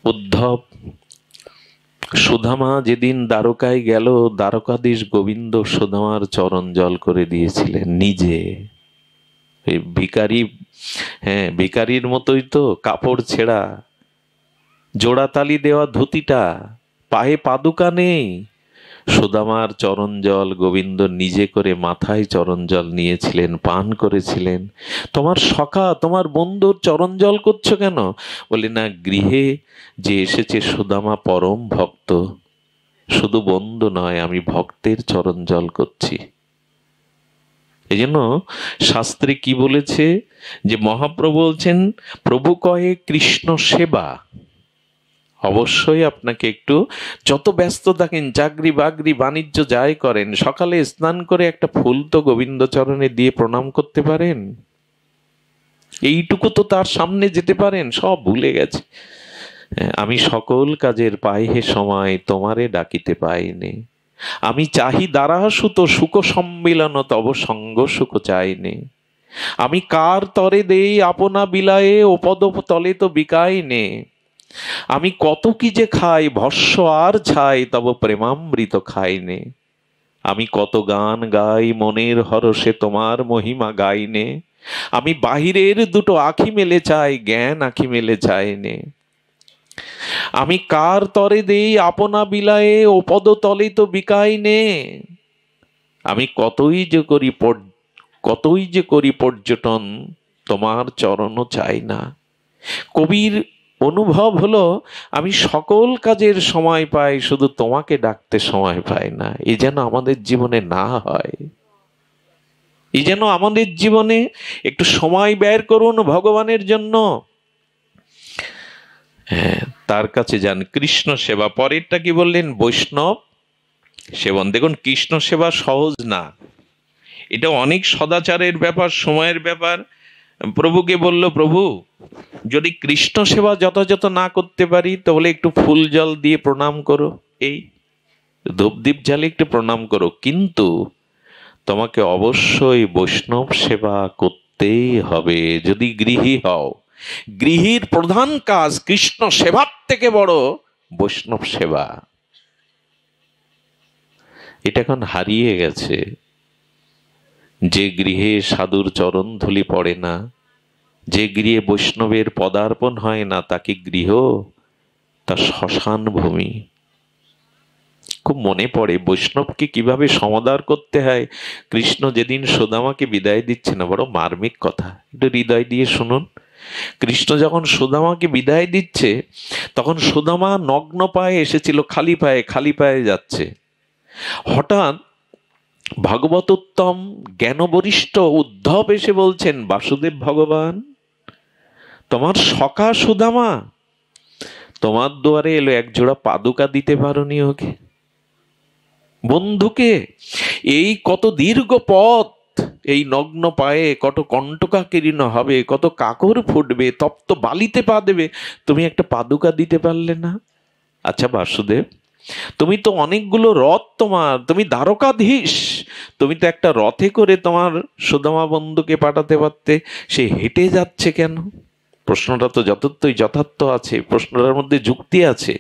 উদ্ধব সুদামা যেদিন দ্বারকায় গেল, দ্বারকাধীশ গোবিন্দ সুদামার চরণ জল করে দিয়েছিলেন নিজে। ভিখারি, হ্যাঁ ভিখারির মতোই তো, কাপড় ছেঁড়া, জোড়াতালি দেওয়া ধুতিটা, পায়ে পাদুকা নেই। সুদামার চরণ জল গোবিন্দ নিজে করে মাথায় চরণ জল নিয়েছিলেন, পান করেছিলেন। তোমার সখা, তোমার বন্ধুর চরণ জল করছো কেন? বলে, না, গৃহে যে এসেছে সুদামা পরম ভক্ত, শুধু বন্ধু নয়, আমি ভক্তের চরণ জল করছি। এই জন্য শাস্ত্রে কি বলেছে, যে মহাপ্রভু বলছেন, প্রভু কহে কৃষ্ণ সেবা। অবশ্যই আপনাকে একটু, যত ব্যস্ত থাকেন, চাকরি বাকরি বাণিজ্য যাই করেন, সকালে স্নান করে একটা ফুল তো গোবিন্দ চরণে দিয়ে প্রণাম করতে পারেন। এইটুকু তো তার সামনে যেতে পারেন। সব ভুলে গেছে। আমি সকল কাজের পাই হে সময়, তোমারে ডাকিতে পাইনি। আমি চাহি দ্বারা সুত সুখ সম্মিলন, তব সঙ্গ সুখ চাইনি। আমি কার তরে দেই আপনা বিলায়ে, ও পদ তলে তো বিকাইনে। আমি কত কি যে খাই ভস্য আর ছাই, তব প্রেমামৃত খাইনে। আমি কত গান গাই মনের হরষে, তোমার মহিমা গাইনে। আমি বাহিরের দুটো আখি মেলে চাই, জ্ঞান আখি মেলে চাইনে। আমি কার তরে দেই আপনা বিলায়ে, ও পদ তলে তো বিকাইনে। আমি কতই যে করি পর্যটন, তোমার চরণও চাই না। কবির অনুভব হলো, আমি সকল কাজের সময় পাই, শুধু তোমাকে ডাকতে সময় পাই না। এ যেন আমাদের জীবনে না হয়। এই যেন আমাদের জীবনে একটু সময় ব্যয় করুন ভগবানের জন্য। হ্যাঁ, তার কাছে যান, কৃষ্ণ সেবা। পরেরটা কি বললেন? বৈষ্ণব সেবন। দেখুন, কৃষ্ণ সেবা সহজ না, এটা অনেক সদাচারের ব্যাপার, সময়ের ব্যাপার। প্রভুকে বলল, প্রভু যদি কৃষ্ণ সেবা যথাযথ না করতে পারি তাহলে একটু ফুল জল দিয়ে প্রণাম করো, এই ধূপদীপ জ্বালে একটু প্রণাম করো, কিন্তু তোমাকে অবশ্যই বৈষ্ণব সেবা করতেই হবে যদি গৃহী হও। গৃহীর প্রধান কাজ কৃষ্ণ সেবার থেকে বড় বৈষ্ণব সেবা। এটা এখন হারিয়ে গেছে। যে গৃহে সাধুর চরণ ধুলি পড়ে না, যে গৃহে বৈষ্ণবের পদার্পণ হয় না, তাকে গৃহ তার শ্মশান ভূমি। খুব মনে পড়ে বৈষ্ণবকে কিভাবে সমাদর করতে হয়। কৃষ্ণ যেদিন সুদামাকে বিদায় দিচ্ছে না, বড় মার্মিক কথা, একটু হৃদয় দিয়ে শুনুন। কৃষ্ণ যখন সুদামাকে বিদায় দিচ্ছে, তখন সুদামা নগ্ন পায়ে এসেছিল, খালি পায়ে যাচ্ছে। হঠাৎ ভাগবতোত্তম জ্ঞানবরিষ্ঠ উদ্ধব এসে বলছেন, বাসুদেব ভগবান, তোমার সখা সুদামা তোমার দুয়ারে এলো, এক জোড়া পাদুকা দিতে পারোনি ওকে, বন্ধুকে? এই কত দীর্ঘ পথ, এই নগ্ন পায়ে কত কণ্টকাকীর্ণ হবে, কত কাকর ফুটবে, তপ্ত বালিতে পা দেবে, তুমি একটা পাদুকা দিতে পারলে না? আচ্ছা বাসুদেব, তুমি তো অনেকগুলো রথ, তুমি দ্বারকাধীশ, তুমি তো একটা রথে করে তোমার সুদামা বন্ধুকে পাঠাতে পারতে, সে হেঁটে যাচ্ছে কেন? প্রশ্নটা তো যথার্থই যথার্থ আছে, প্রশ্নটার মধ্যে যুক্তি আছে।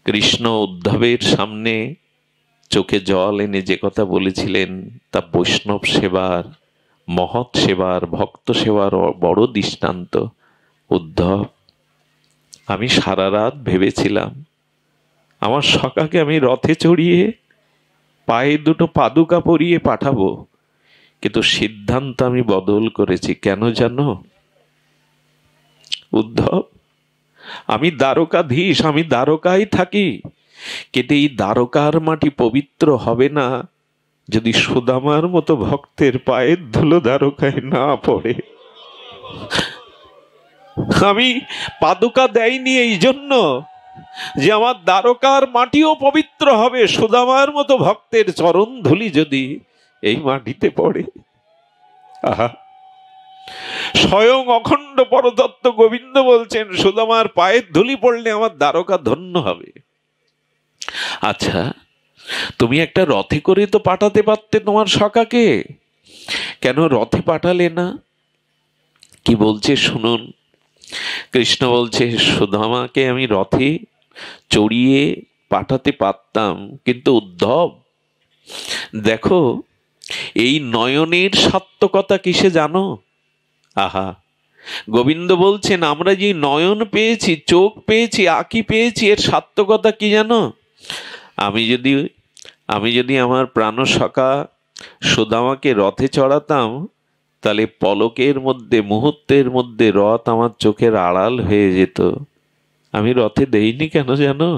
কৃষ্ণ উদ্ধবের সামনে চোখে জল এনে যে কথা বলেছিলেন, তা বৈষ্ণব সেবার, মহৎ সেবার, ভক্ত সেবার বড় দৃষ্টান্ত। উদ্ধব, আমি সারা রাত ভেবেছিলাম আমার সখাকে আমি রথে চড়িয়ে পায়ে দুটো পাদুকা পরিয়ে পাঠাবো, কিন্তু সিদ্ধান্ত আমি বদল করেছি। কেন জানো উদ্ধব? আমি দ্বারকাধীশ, আমি দ্বারকায় থাকি, কিন্তু এই দ্বারকার মাটি পবিত্র হবে না যদি সুদামার মতো ভক্তের পায়ের ধুলো দ্বারকায় না পড়ে। আমি পাদুকা দেয়নি এই জন্য যে আমার দ্বারকার মাটিও পবিত্র হবে, সুদামার মতো ভক্তের চরণ ধুলি যদি এই মাটিতে পড়ে। আহা, স্বয়ং অখণ্ড পরতত্ত্ব গোবিন্দ বলছেন, সুদামার পায়ের ধুলি পড়লে আমার দ্বারকা ধন্য হবে। আচ্ছা, তুমি একটা রথে করে তো পাঠাতে পারতে তোমার সখাকে, কেন রথে পাঠালে না? কি বলছে শুনুন। কৃষ্ণ বলছে, সুদামাকে আমি রথে চড়িয়ে পাঠাতে পারতাম, কিন্তু উদ্ধব দেখো, এই নয়নের সার্থকতা কিসে জানো? আহা, গোবিন্দ বলছেন, আমরা যে নয়ন পেয়েছি, চোখ পেয়েছি, আঁখি পেয়েছি, এর সার্থকতা কি জানো? আমি যদি আমার প্রাণ সখা সুদামাকে রথে চড়াতাম, তাহলে পলকের মধ্যে, মুহূর্তের মধ্যে রথ আমার চোখের আড়াল হয়ে যেত। আমি রথে দেইনি কেন জানো?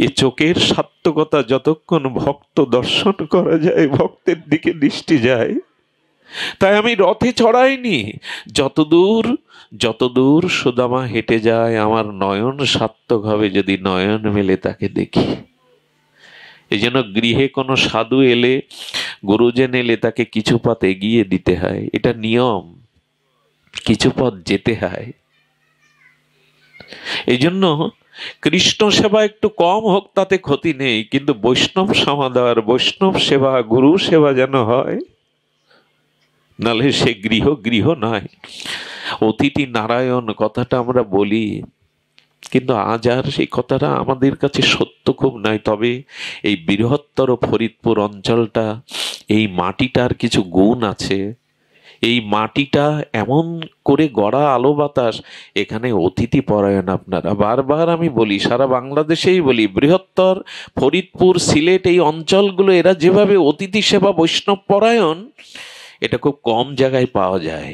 এ চোখের সার্থকতা যতক্ষণ ভক্ত দর্শন করা যায়, ভক্তের দিকে দৃষ্টি যায়, তাই আমি রথে চড়াইনি। যতদূর সুদামা হেঁটে যায়, আমার নয়ন সার্থক হবে যদি নয়ন মেলে তাকে দেখি। এই জন্য গৃহে কোনো সাধু এলে, গুরুজন এলে, তাকে কিছু পথ এগিয়ে দিতে হয়, এটা নিয়ম, কিছু পথ যেতে হয়। এই জন্য কৃষ্ণ সেবা একটু কম হোক তাতে ক্ষতি নেই, কিন্তু বৈষ্ণব সমাদর, বৈষ্ণব সেবা, গুরু সেবা যেন হয়, নাহলে সে গৃহ নয়। অতিথি নারায়ণ কথাটা আমরা বলি, কিন্তু আজ আর সেই কথাটা আমাদের কাছে সত্য খুব নয়। তবে এই বৃহত্তর ফরিদপুর অঞ্চলটা, এই মাটিটার কিছু গুণ আছে। এই মাটিটা এমন করে গড়া, আলো বাতাস, এখানে অতিথি পরায়ণ। আপনারা বারবার আমি বলি, সারা বাংলাদেশেই বলি, বৃহত্তর ফরিদপুর, সিলেট, এই অঞ্চলগুলো, এরা যেভাবে অতিথি সেবা, বৈষ্ণব পরায়ণ, এটা খুব কম জায়গায় পাওয়া যায়।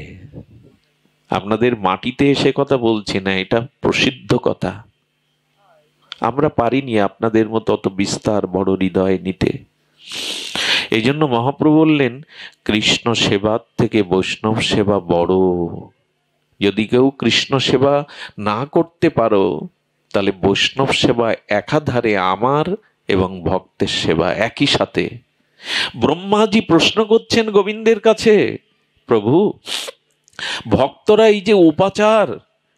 আপনাদের মাটিতে এসে কথা বলছি না, এটা প্রসিদ্ধ কথা। আমরা পারিনি আপনাদের মতো অত বিস্তার, বড় হৃদয় নিতে। এই জন্য মহাপ্রভু বললেন, কৃষ্ণ সেবার থেকে বৈষ্ণব সেবা বড়। যদি কেউ কৃষ্ণ সেবা না করতে পারো, তাহলে বৈষ্ণব সেবা একাধারে আমার এবং ভক্তের সেবা একই সাথে। ব্রহ্মাজি প্রশ্ন করছেন গোবিন্দের কাছে, প্রভু, ভক্তরা এই যে উপাচার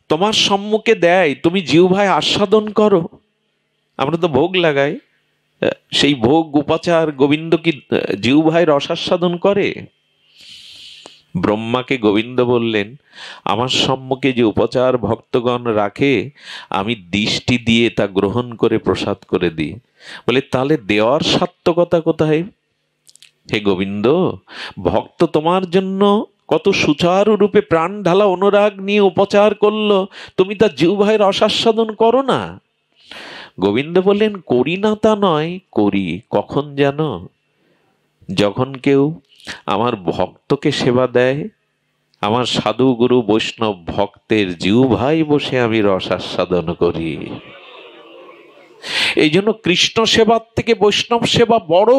তোমার সম্মুখে দেয়, তুমি জিহ্বায় আস্বাদন করো। আমরা তো ভোগ লাগাই, সেই ভোগ উপাচার গোবিন্দ কি জিহ্বায় রসাস্বাদন করে? ব্রহ্মাকে গোবিন্দ বললেন, আমার সম্মুখে যে উপচার ভক্তগণ রাখে, আমি দৃষ্টি দিয়ে তা গ্রহণ করে প্রসাদ করে দিই। বলে, তাহলে দেওয়ার সার্থকতা কোথায়? হে গোবিন্দ, ভক্ত তোমার জন্য কত সুচারু রূপে প্রাণ ঢালা অনুরাগ নিয়ে উপচার করলো, তুমি তা জিহ্বায় রসাস্বাদন করো না? গোবিন্দ বললেন, করি না তা নয়, করি। কখন জানো? যখন কেউ আমার ভক্তকে সেবা দেয়, আমার সাধু গুরু বৈষ্ণব ভক্তের জিহ্বায় বসে আমি রসাস্বাদন করি। এই জন্য কৃষ্ণ সেবার থেকে বৈষ্ণব সেবা বড়,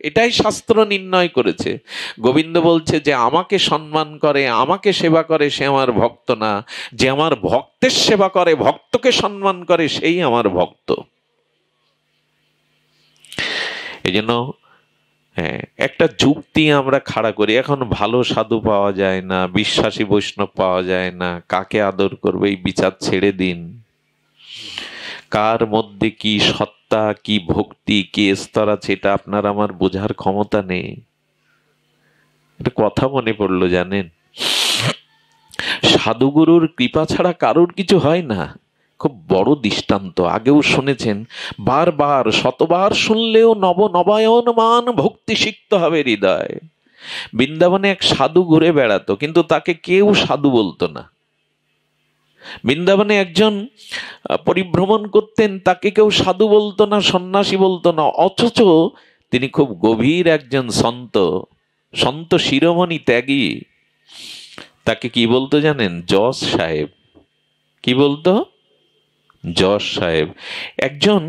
এটাই শাস্ত্র নির্ণয় করেছে। গোবিন্দ বলছে, যে আমাকে সম্মান করে, আমাকে সেবা করে, সে আমার ভক্ত না। যে আমার ভক্তের সেবা করে, ভক্তকে সম্মান করে, সেই আমার ভক্ত। এই জন্য হ্যাঁ, একটা যুক্তি আমরা খাড়া করি, এখন ভালো সাধু পাওয়া যায় না, বিশ্বাসী বৈষ্ণব পাওয়া যায় না, কাকে আদর করবে এই বিচার ছেড়ে দিন। কার মধ্যে কি সত্তা, কি ভক্তি, কি স্তর আছে, এটা আপনার আমার বোঝার ক্ষমতা নেই। একটা কথা মনে পড়লো, জানেন, সাধুগুরুর কৃপা ছাড়া কারোর কিছু হয় না। খুব বড় দৃষ্টান্ত, আগেও শুনেছেন, বারবার শতবার শুনলেও নব নবায়ন মান ভক্তি সিক্ত হবে হৃদয়। বৃন্দাবনে এক সাধু ঘুরে বেড়াতো, কিন্তু তাকে কেউ সাধু বলতো না। বৃন্দাবনে একজন পরিভ্রমণ করতেন, তাকে কেউ সাধু বলতো না, সন্ন্যাসী বলতো না, অথচ তিনি খুব গভীর একজন সন্ত, সন্ত শিরোমণি ত্যাগী। তাকে কি বলতো জানেন? যশ সাহেব। কি বলতো? যশ সাহেব। একজন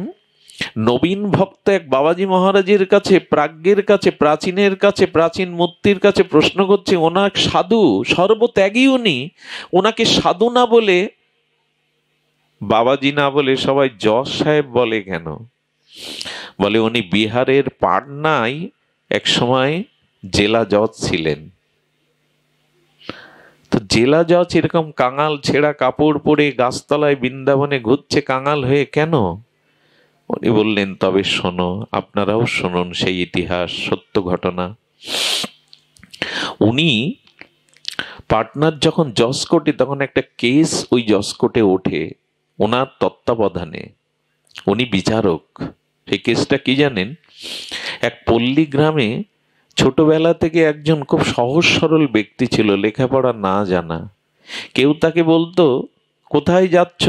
নবীন ভক্ত এক বাবাজি মহারাজের কাছে, প্রাজ্ঞের কাছে, প্রাচীনের কাছে, প্রাচীন মূর্তির কাছে প্রশ্ন করছে, ওনার সাধু, সর্বত্যাগী উনি, ওনাকে সাধু না বলে, বাবাজি না বলে সবাই যশ সাহেব বলে কেন? বলে, উনি বিহারের পাটনায় এক সময় জেলা জজ ছিলেন। তো জেলা জজ এরকম কাঙাল ছেঁড়া কাপড় পরে গাছতলায় বৃন্দাবনে ঘুরছে কাঙাল হয়ে কেন? উনি বললেন, তবে শোনো, আপনারাও শুনুন সেই ইতিহাস, সত্য ঘটনা। উনি পাটনার যখন জজ কোর্টে, তখন একটা কেস ওই জজ কোর্টে ওঠে ওনার তত্ত্বাবধানে, উনি বিচারক। সেই কেসটা কি জানেন? এক পল্লী গ্রামে ছোটবেলা থেকে একজন খুব সহজ সরল ব্যক্তি ছিল, লেখাপড়া না জানা। কেউ তাকে বলতো, কোথায় যাচ্ছ,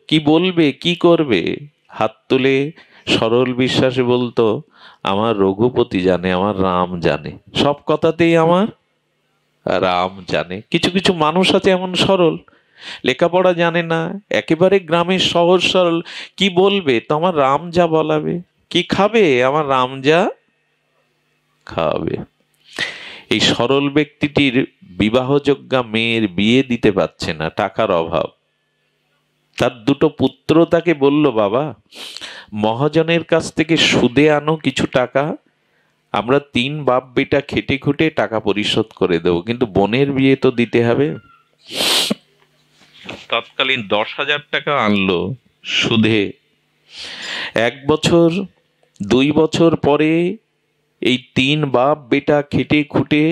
কি বলবে, কি করবে, হাত তুলে সরল বিশ্বাসে বলতো, আমার রঘুপতি জানে, আমার রাম জানে, সব কথাতেই আমার রাম জানে। কিছু কিছু মানুষ আছে এমন সরল, লেখাপড়া জানে না, একেবারে গ্রামের সহজ সরল, কি বলবে, তো আমার রাম যা বলাবে। কি খাবে, আমার রাম যা খাওয়াবে। এই সরল ব্যক্তিটির বিবাহযোগ্যা মেয়ের বিয়ে দিতে পারছে না, টাকার অভাব। তার দুটো পুত্র তাকে বলল, বাবা, মহাজনের কাছ থেকে সুদে আনো কিছু টাকা, আমরা 3 বাপ বেটা খেটে খুটে টাকা পরিশোধ করে দেবো, কিন্তু বোনের বিয়ে তো দিতে হবে। তৎকালীন 10,000 টাকা আনলো সুদে। 1 বছর 2 বছর পরে এই 3 বাপ বেটা খেটে খুটে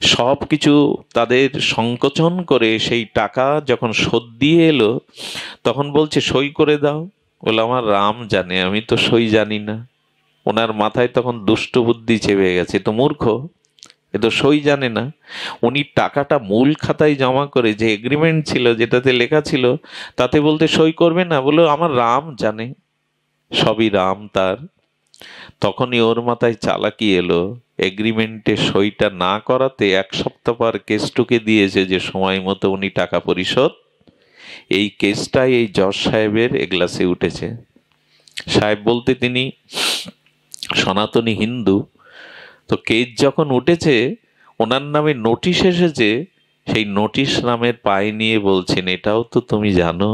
সব কিছু তাদের সংকোচন করে সেই টাকা যখন শোধ দিয়ে এলো, তখন বলছে, সই করে দাও। বলে, আমার রাম জানে, আমি তো সই জানি না। ওনার মাথায় তখন দুষ্ট বুদ্ধি চেপে গেছে, তো মূর্খ, এ তো সই জানে না। উনি টাকাটা মূল খাতায় জমা করে, যে এগ্রিমেন্ট ছিল, যেটাতে লেখা ছিল, তাতে বলতে সই করবে না। বলে, আমার রাম জানে, সবই রাম তার। তখনই ওর মাথায় চালাকি এলো, এগ্রিমেন্টে সইটা না করাতে 1 সপ্তাহ পর কেসটুকে দিয়েছে যে সময় মতো উনি টাকা পরিশোধ। এই কেসটাই এই জজ সাহেবের এগ্লাসে উঠেছে। সাহেব বলতে তিনি সনাতনী হিন্দু। তো কেস যখন উঠেছে, ওনার নামে নোটিশ এসেছে, সেই নোটিশ রামের পায়ে নিয়ে বলছেন, এটাও তো তুমি জানো,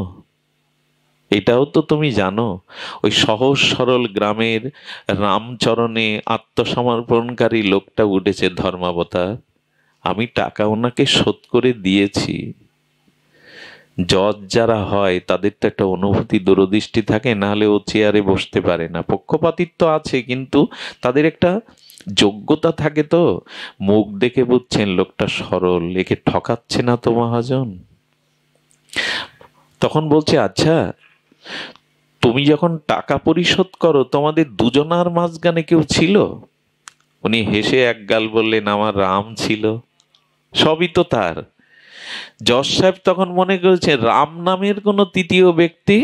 এটাও তো তুমি জানো ওই সহজ সরল গ্রামের রামচরণে আত্মসমর্পণকারী লোকটা উঠেছে ধর্মাবতার, আমি টাকা ওনাকে শোধ করে দিয়েছি। জজ যারা হয় তাদের তো একটা অনুভূতি দূরদৃষ্টি থাকে, নাহলে ও চেয়ারে বসতে পারে না। পক্ষপাতিত্ব আছে, কিন্তু তাদের একটা যোগ্যতা থাকে। তো মুখ দেখে বুঝছেন লোকটা সরল, একে ঠকাচ্ছে না তো মহাজন। তখন বলছে, আচ্ছা তুমি যখন টাকা পরিশোধ করো তোমাদের দুজনার মাঝখানে কেউ ছিল? উনি হেসে একগাল বললেন, আমার রাম ছিল, সবই তো তার। জজ সাহেব তখন মনে করেছে রাম নামের কোনো তৃতীয় ব্যক্তি,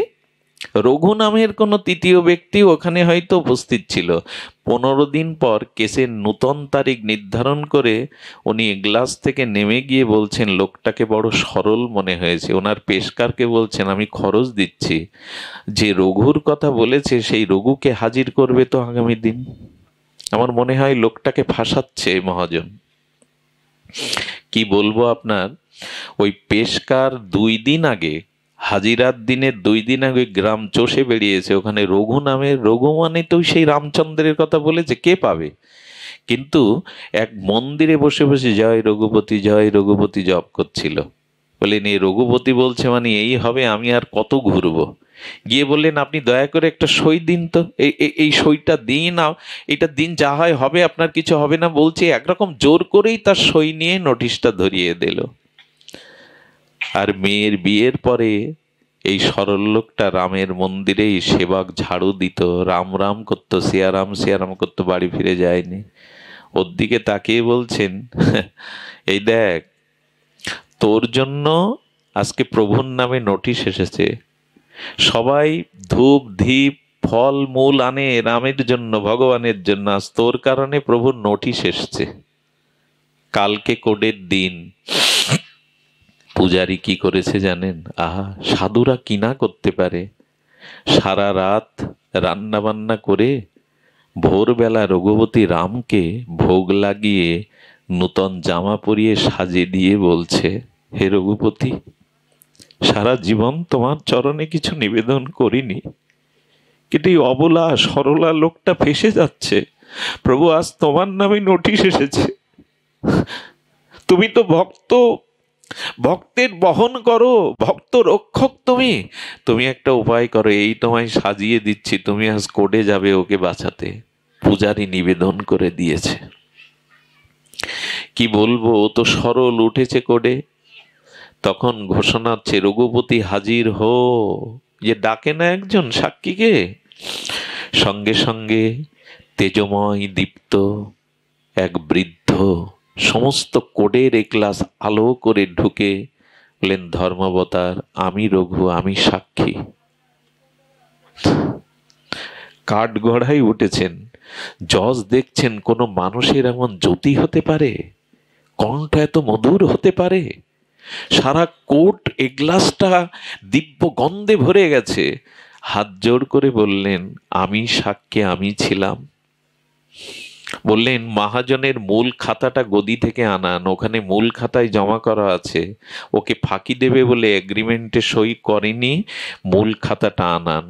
রঘু নামের কোনো তৃতীয় ব্যক্তি ওখানে হয়তো উপস্থিত ছিল। 15 দিন পর কেসের নূতন তারিখ নির্ধারণ করে উনি গ্লাস থেকে নেমে গিয়ে বলছেন, লোকটাকে বড় সরল মনে হয়েছে। ওনার পেশকারকে বলছেন, আমি খরচ দিচ্ছি, যে রঘুর কথা বলেছে সেই রঘুকে হাজির করবে তো আগামী দিন। আমার মনে হয় লোকটাকে ফাঁসাচ্ছে মহাজন। কি বলবো আপনার, ওই পেশকার 2 দিন আগে, হাজিরার দিনের 2 দিন আগে গ্রাম চষে বেরিয়েছে, ওখানে রঘু নামের, রঘু মানে তো সেই রামচন্দ্রের কথা বলেছে, কে পাবে? কিন্তু এক মন্দিরে বসে বসে জয় রঘুপতি জয় রঘুপতি জপ করছিল। বললেন, এই রঘুপতি বলছে মানে এই হবে, আমি আর কত ঘুরবো? গিয়ে বললেন, আপনি দয়া করে একটা সই দিন তো, এই সইটা দিন, এটা দিন, যা হয় হবে, আপনার কিছু হবে না বলছে। একরকম জোর করেই তার সই নিয়ে নোটিশটা ধরিয়ে দিল। আর মেয়ের বিয়ের পরে এই সরল লোকটা রামের মন্দিরেই সেবক ঝাড়ু দিত, রাম রাম করতো, সিয়ারাম সিয়ারাম করতো, বাড়ি ফিরে যায়নি। ওর দিকে তাকিয়ে বলছেন, এই দেখ, তোর জন্য আজকে প্রভুর নামে নোটিশ এসেছে। সবাই ধূপ ধীপ ফল মূল আনে রামের জন্য, ভগবানের জন্য, আজ তোর কারণে প্রভুর নোটিশ এসছে। কালকে কোডের দিন। পূজারি কি করেছে জানেন? আহা, সাধুরা কি না করতে পারে। সারা রাত রান্না বান্না করে ভোরবেলা রঘুপতি রামকে ভোগ লাগিয়ে নূতন জামা পরিয়ে সাজিয়ে দিয়ে বলছে, হে রঘুপতি, সারা জীবন তোমার চরণে কিছু নিবেদন করিনি, কিন্তু এই অবলা সরলা লোকটা ফেসে যাচ্ছে। প্রভু, আজ তোমার নামে নোটিশ এসেছে। তুমি তো ভক্ত, ভক্তের বহন করো, ভক্ত রক্ষক তুমি। তুমি একটা উপায় করো, এই তোমায় সাজিয়ে দিচ্ছি, তুমি আজ কোর্টে যাবে ওকে বাঁচাতে। পূজারি নিবেদন করে দিয়েছে। কি বলবো, ও তো সরল, উঠেছে কোর্টে। তখন ঘোষণা হচ্ছে, রঘুপতি হাজির হো। যে ডাকে না একজন সাক্ষীকে, সঙ্গে সঙ্গে তেজময় দীপ্ত এক বৃদ্ধ সমস্ত কোডের এক্লাস আলো করে ঢুকে বললেন, ধর্মাবতার, আমি রঘু, আমি সাক্ষী। কাঠ গড়াই উঠেছেন। জজ দেখছেন, কোনো মানুষের এমন জ্যোতি হতে পারে, কণ্ঠ এত মধুর হতে পারে। সারা কোর্ট এগ্লাসটা দিব্য গন্ধে ভরে গেছে। হাত জোড় করে বললেন, আমি সাক্ষী, আমি ছিলাম। বললেন, মহাজনের মূল খাতাটা গদি থেকে আনান, ওখানে মূল খাতায় জমা করা আছে। ওকে ফাঁকি দেবে বলে এগ্রিমেন্টে সই করেনি, মূল খাতাটা আনান।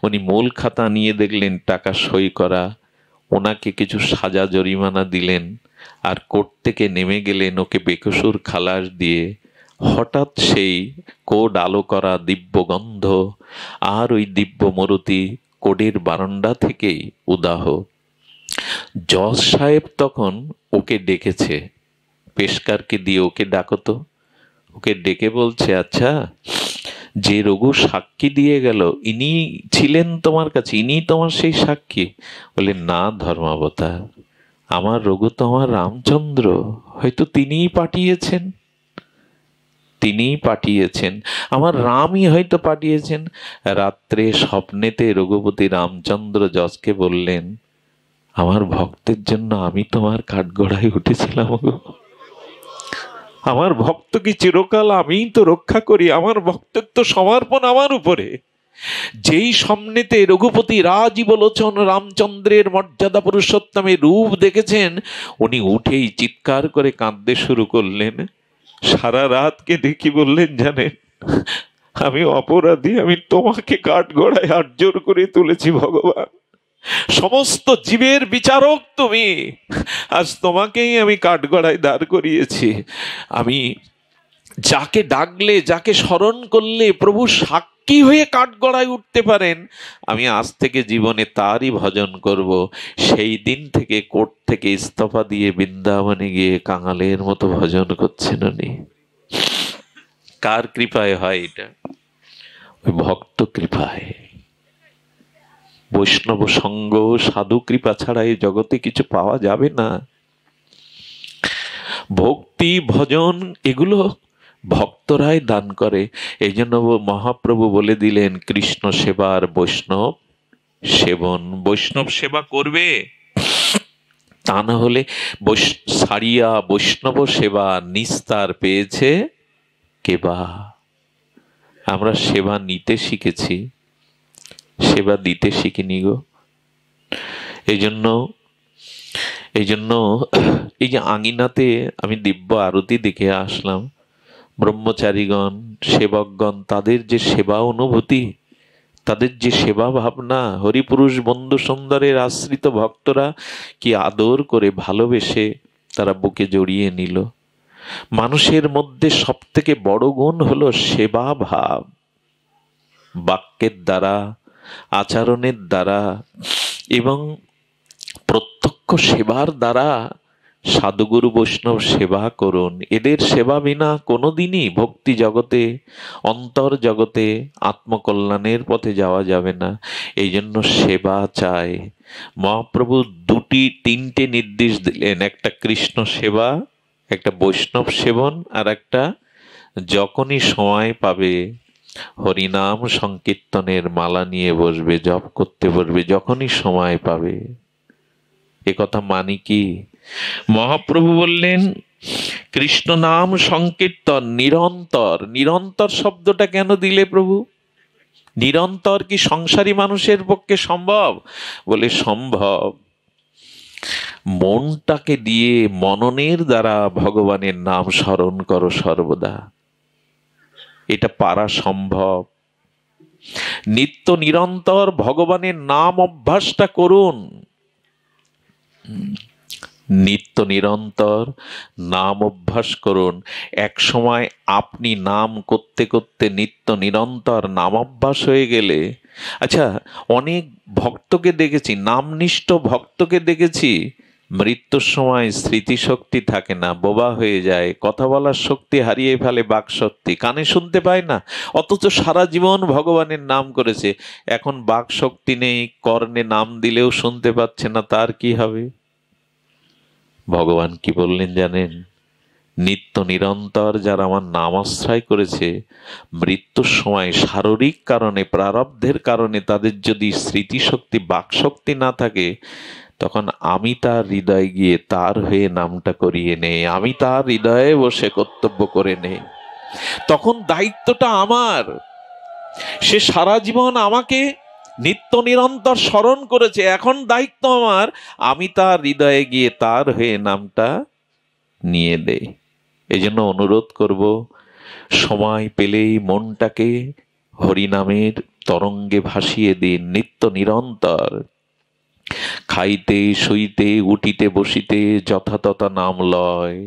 উনি মূল খাতা নিয়ে দেখলেন টাকা সই করা। ওনাকে কিছু সাজা জরিমানা দিলেন, আর কোর্ট থেকে নেমে গেলেন ওকে বেকসুর খালাস দিয়ে। হঠাৎ সেই কোড আলো করা দিব্য গন্ধ আর ওই দিব্য মূর্তি কোডের বারান্দা থেকেই উদাহ। জজ সাহেব তখন ওকে ডেকেছে, পেশকারকে দিয়ে, ওকে ডাকো তো। ওকে ডেকে বলছে, আচ্ছা, যে রঘু সাক্ষী দিয়ে গেল, ইনি ছিলেন তোমার কাছে, ইনি তোমার সেই সাক্ষী? বলে, না ধর্মাবতার, আমার রঘু তো আমার রামচন্দ্র, হয়তো তিনিই পাঠিয়েছেন, তিনিই পাঠিয়েছেন, আমার রামই হয়তো পাঠিয়েছেন। রাত্রে স্বপ্নেতে রঘুপতি রামচন্দ্র জজকে বললেন, আমার ভক্তের জন্য আমি তোমার কাঠগড়ায় উঠেছিলাম গো। আমার ভক্ত কি চিরকাল আমিই তো রক্ষা করি, আমার ভক্তের তো সমর্পণ আমার উপরে। যেই স্বপ্নেতে রঘুপতি রাজীব লোচন রামচন্দ্রের মর্যাদা পুরুষোত্তমের রূপ দেখেছেন, উনি উঠেই চিৎকার করে কাঁদতে শুরু করলেন, সারা রাত কেঁদে কি বললেন জানেন? আমি অপরাধী, আমি তোমাকে কাঠগড়ায় আটজোর করে তুলেছি ভগবান, সমস্ত জীবের বিচারক তুমি, আজ তোমাকেই আমি কাঠগড়ায় দাঁড় করিয়েছি। আমি যাকে ডাকলে, যাকে স্মরণ করলে প্রভু সাক্ষী হয়ে কাঠগড়ায় উঠতে পারেন, আমি আজ থেকে জীবনে তারই ভজন করব। সেই দিন থেকে কোর্ট থেকে ইস্তফা দিয়ে বৃন্দাবনে গিয়ে কাঙালের মতো ভজন করছেন উনি। কার কৃপায় হয় এটা? ওই ভক্ত কৃপায়। বৈষ্ণব সঙ্গ, সাধু কৃপা ছাড়া এই জগতে কিছু পাওয়া যাবে না। ভক্তি ভজন এগুলো ভক্তরাই দান করে। এই জন্য মহাপ্রভু বলে দিলেন কৃষ্ণ সেবার বৈষ্ণব সেবন। বৈষ্ণব সেবা করবে, তা না হলে সারিয়া বৈষ্ণব সেবা নিস্তার পেয়েছে কেবা। আমরা সেবা নিতে শিখেছি, সেবা দিতে শিখিনি গো। এই জন্য এই যে আঙিনাতে আমি দিব্য আরতি দেখে আসলাম, ব্রহ্মচারীগণ, সেবকগণ, তাদের যে সেবা অনুভূতি, তাদের যে সেবা ভাবনা, হরিপুরুষ বন্ধু সুন্দরের আশ্রিত ভক্তরা কি আদর করে ভালোবেসে তারা বুকে জড়িয়ে নিল। মানুষের মধ্যে সব থেকে বড় গুণ হলো সেবা ভাব। বাক্যের দ্বারা, আচরণের দ্বারা এবং প্রত্যক্ষ সেবার দ্বারা সাধুগুরু বৈষ্ণব সেবা করুন। এদের সেবা বিনা কোনোদিনই ভক্তি জগতে, অন্তর জগতে আত্মকল্যাণের পথে যাওয়া যাবে না। এই জন্য সেবা চাই। মহাপ্রভু তিনটে নির্দেশ দিলেন, একটা কৃষ্ণ সেবা, একটা বৈষ্ণব সেবন, আর একটা যখনই সময় পাবে হরিনাম সংকীর্তনের মালা নিয়ে বসবে, জপ করতে বসবে, যখনই সময় পাবে। এ কথা মানি কি? মহাপ্রভু বললেন কৃষ্ণ নাম সংকীর্তন নিরন্তর। নিরন্তর শব্দটা কেন দিলে প্রভু? নিরন্তর কি সংসারী মানুষের পক্ষে সম্ভব? বলে সম্ভব। মনটাকে দিয়ে মননের দ্বারা ভগবানের নাম স্মরণ করো সর্বদা, এটা পারা সম্ভব। নিত্য নিরন্তর ভগবানের নাম অভ্যাসটা করুন। নিত্য নিরন্তর নাম অভ্যাস করুন। এক সময় আপনি নাম করতে করতে নিত্য নিরন্তর নাম অভ্যাস হয়ে গেলে, আচ্ছা, অনেক ভক্তকে দেখেছি, নামনিষ্ঠ ভক্তকে দেখেছি, মৃত্যুর সময় স্মৃতিশক্তি থাকে না, বোবা হয়ে যায়, কথা বলার শক্তি হারিয়ে ফেলে, বাক শক্তি, কানে শুনতে পায় না, অথচ সারা জীবন ভগবানের নাম করেছে, এখন বাক শক্তি নেই, কর্ণে নাম দিলেও শুনতে পাচ্ছে না, তার কি হবে? ভগবান কি বললেন জানেন? নিত্য নিরন্তর যারা আমার নাম আশ্রয় করেছে, মৃত্যুর সময় শারীরিক কারণে, প্রারব্ধের কারণে তাদের যদি স্মৃতিশক্তি, বাকশক্তি না থাকে, তখন আমি তার হৃদয়ে গিয়ে তার হয়ে নামটা করিয়ে নেই, আমি তার হৃদয়ে বসে কর্তব্য করে নেই। তখন দায়িত্বটা আমার। সে সারা জীবন আমাকে নিত্য নিরন্তর স্মরণ করেছে, এখন দায়িত্ব আমার, আমি তার হৃদয়ে গিয়ে তার হয়ে নামটা নিয়ে দেই। এই জন্য অনুরোধ করব, সময় পেলেই মনটাকে হরিনামের তরঙ্গে ভাসিয়ে দিন, নিত্য নিরন্তর। খাইতে শুইতে উঠিতে বসিতে যথাতথা নাম লয়।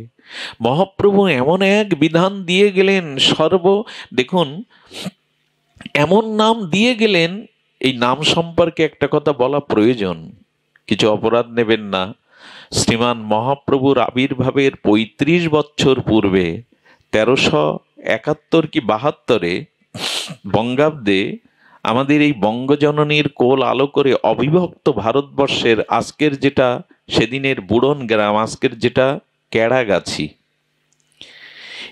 মহাপ্রভু এমন এক বিধান দিয়ে গেলেন, দেখুন, এমন নাম দিয়ে গেলেন। এই নাম সম্পর্কে একটা কথা বলা প্রয়োজন, কিছু অপরাধ নেবেন না। শ্রীমান মহাপ্রভুর আবির্ভাবের ৩৫ বছর পূর্বে ১৩৭১ কি ৭২ বঙ্গাব্দে আমাদের এই বঙ্গজননীর কোল আলো করে অবিভক্ত ভারতবর্ষের আজকের যেটা সেদিনের বুড়ন গ্রাম, আজকের যেটা কেড়াগাছি,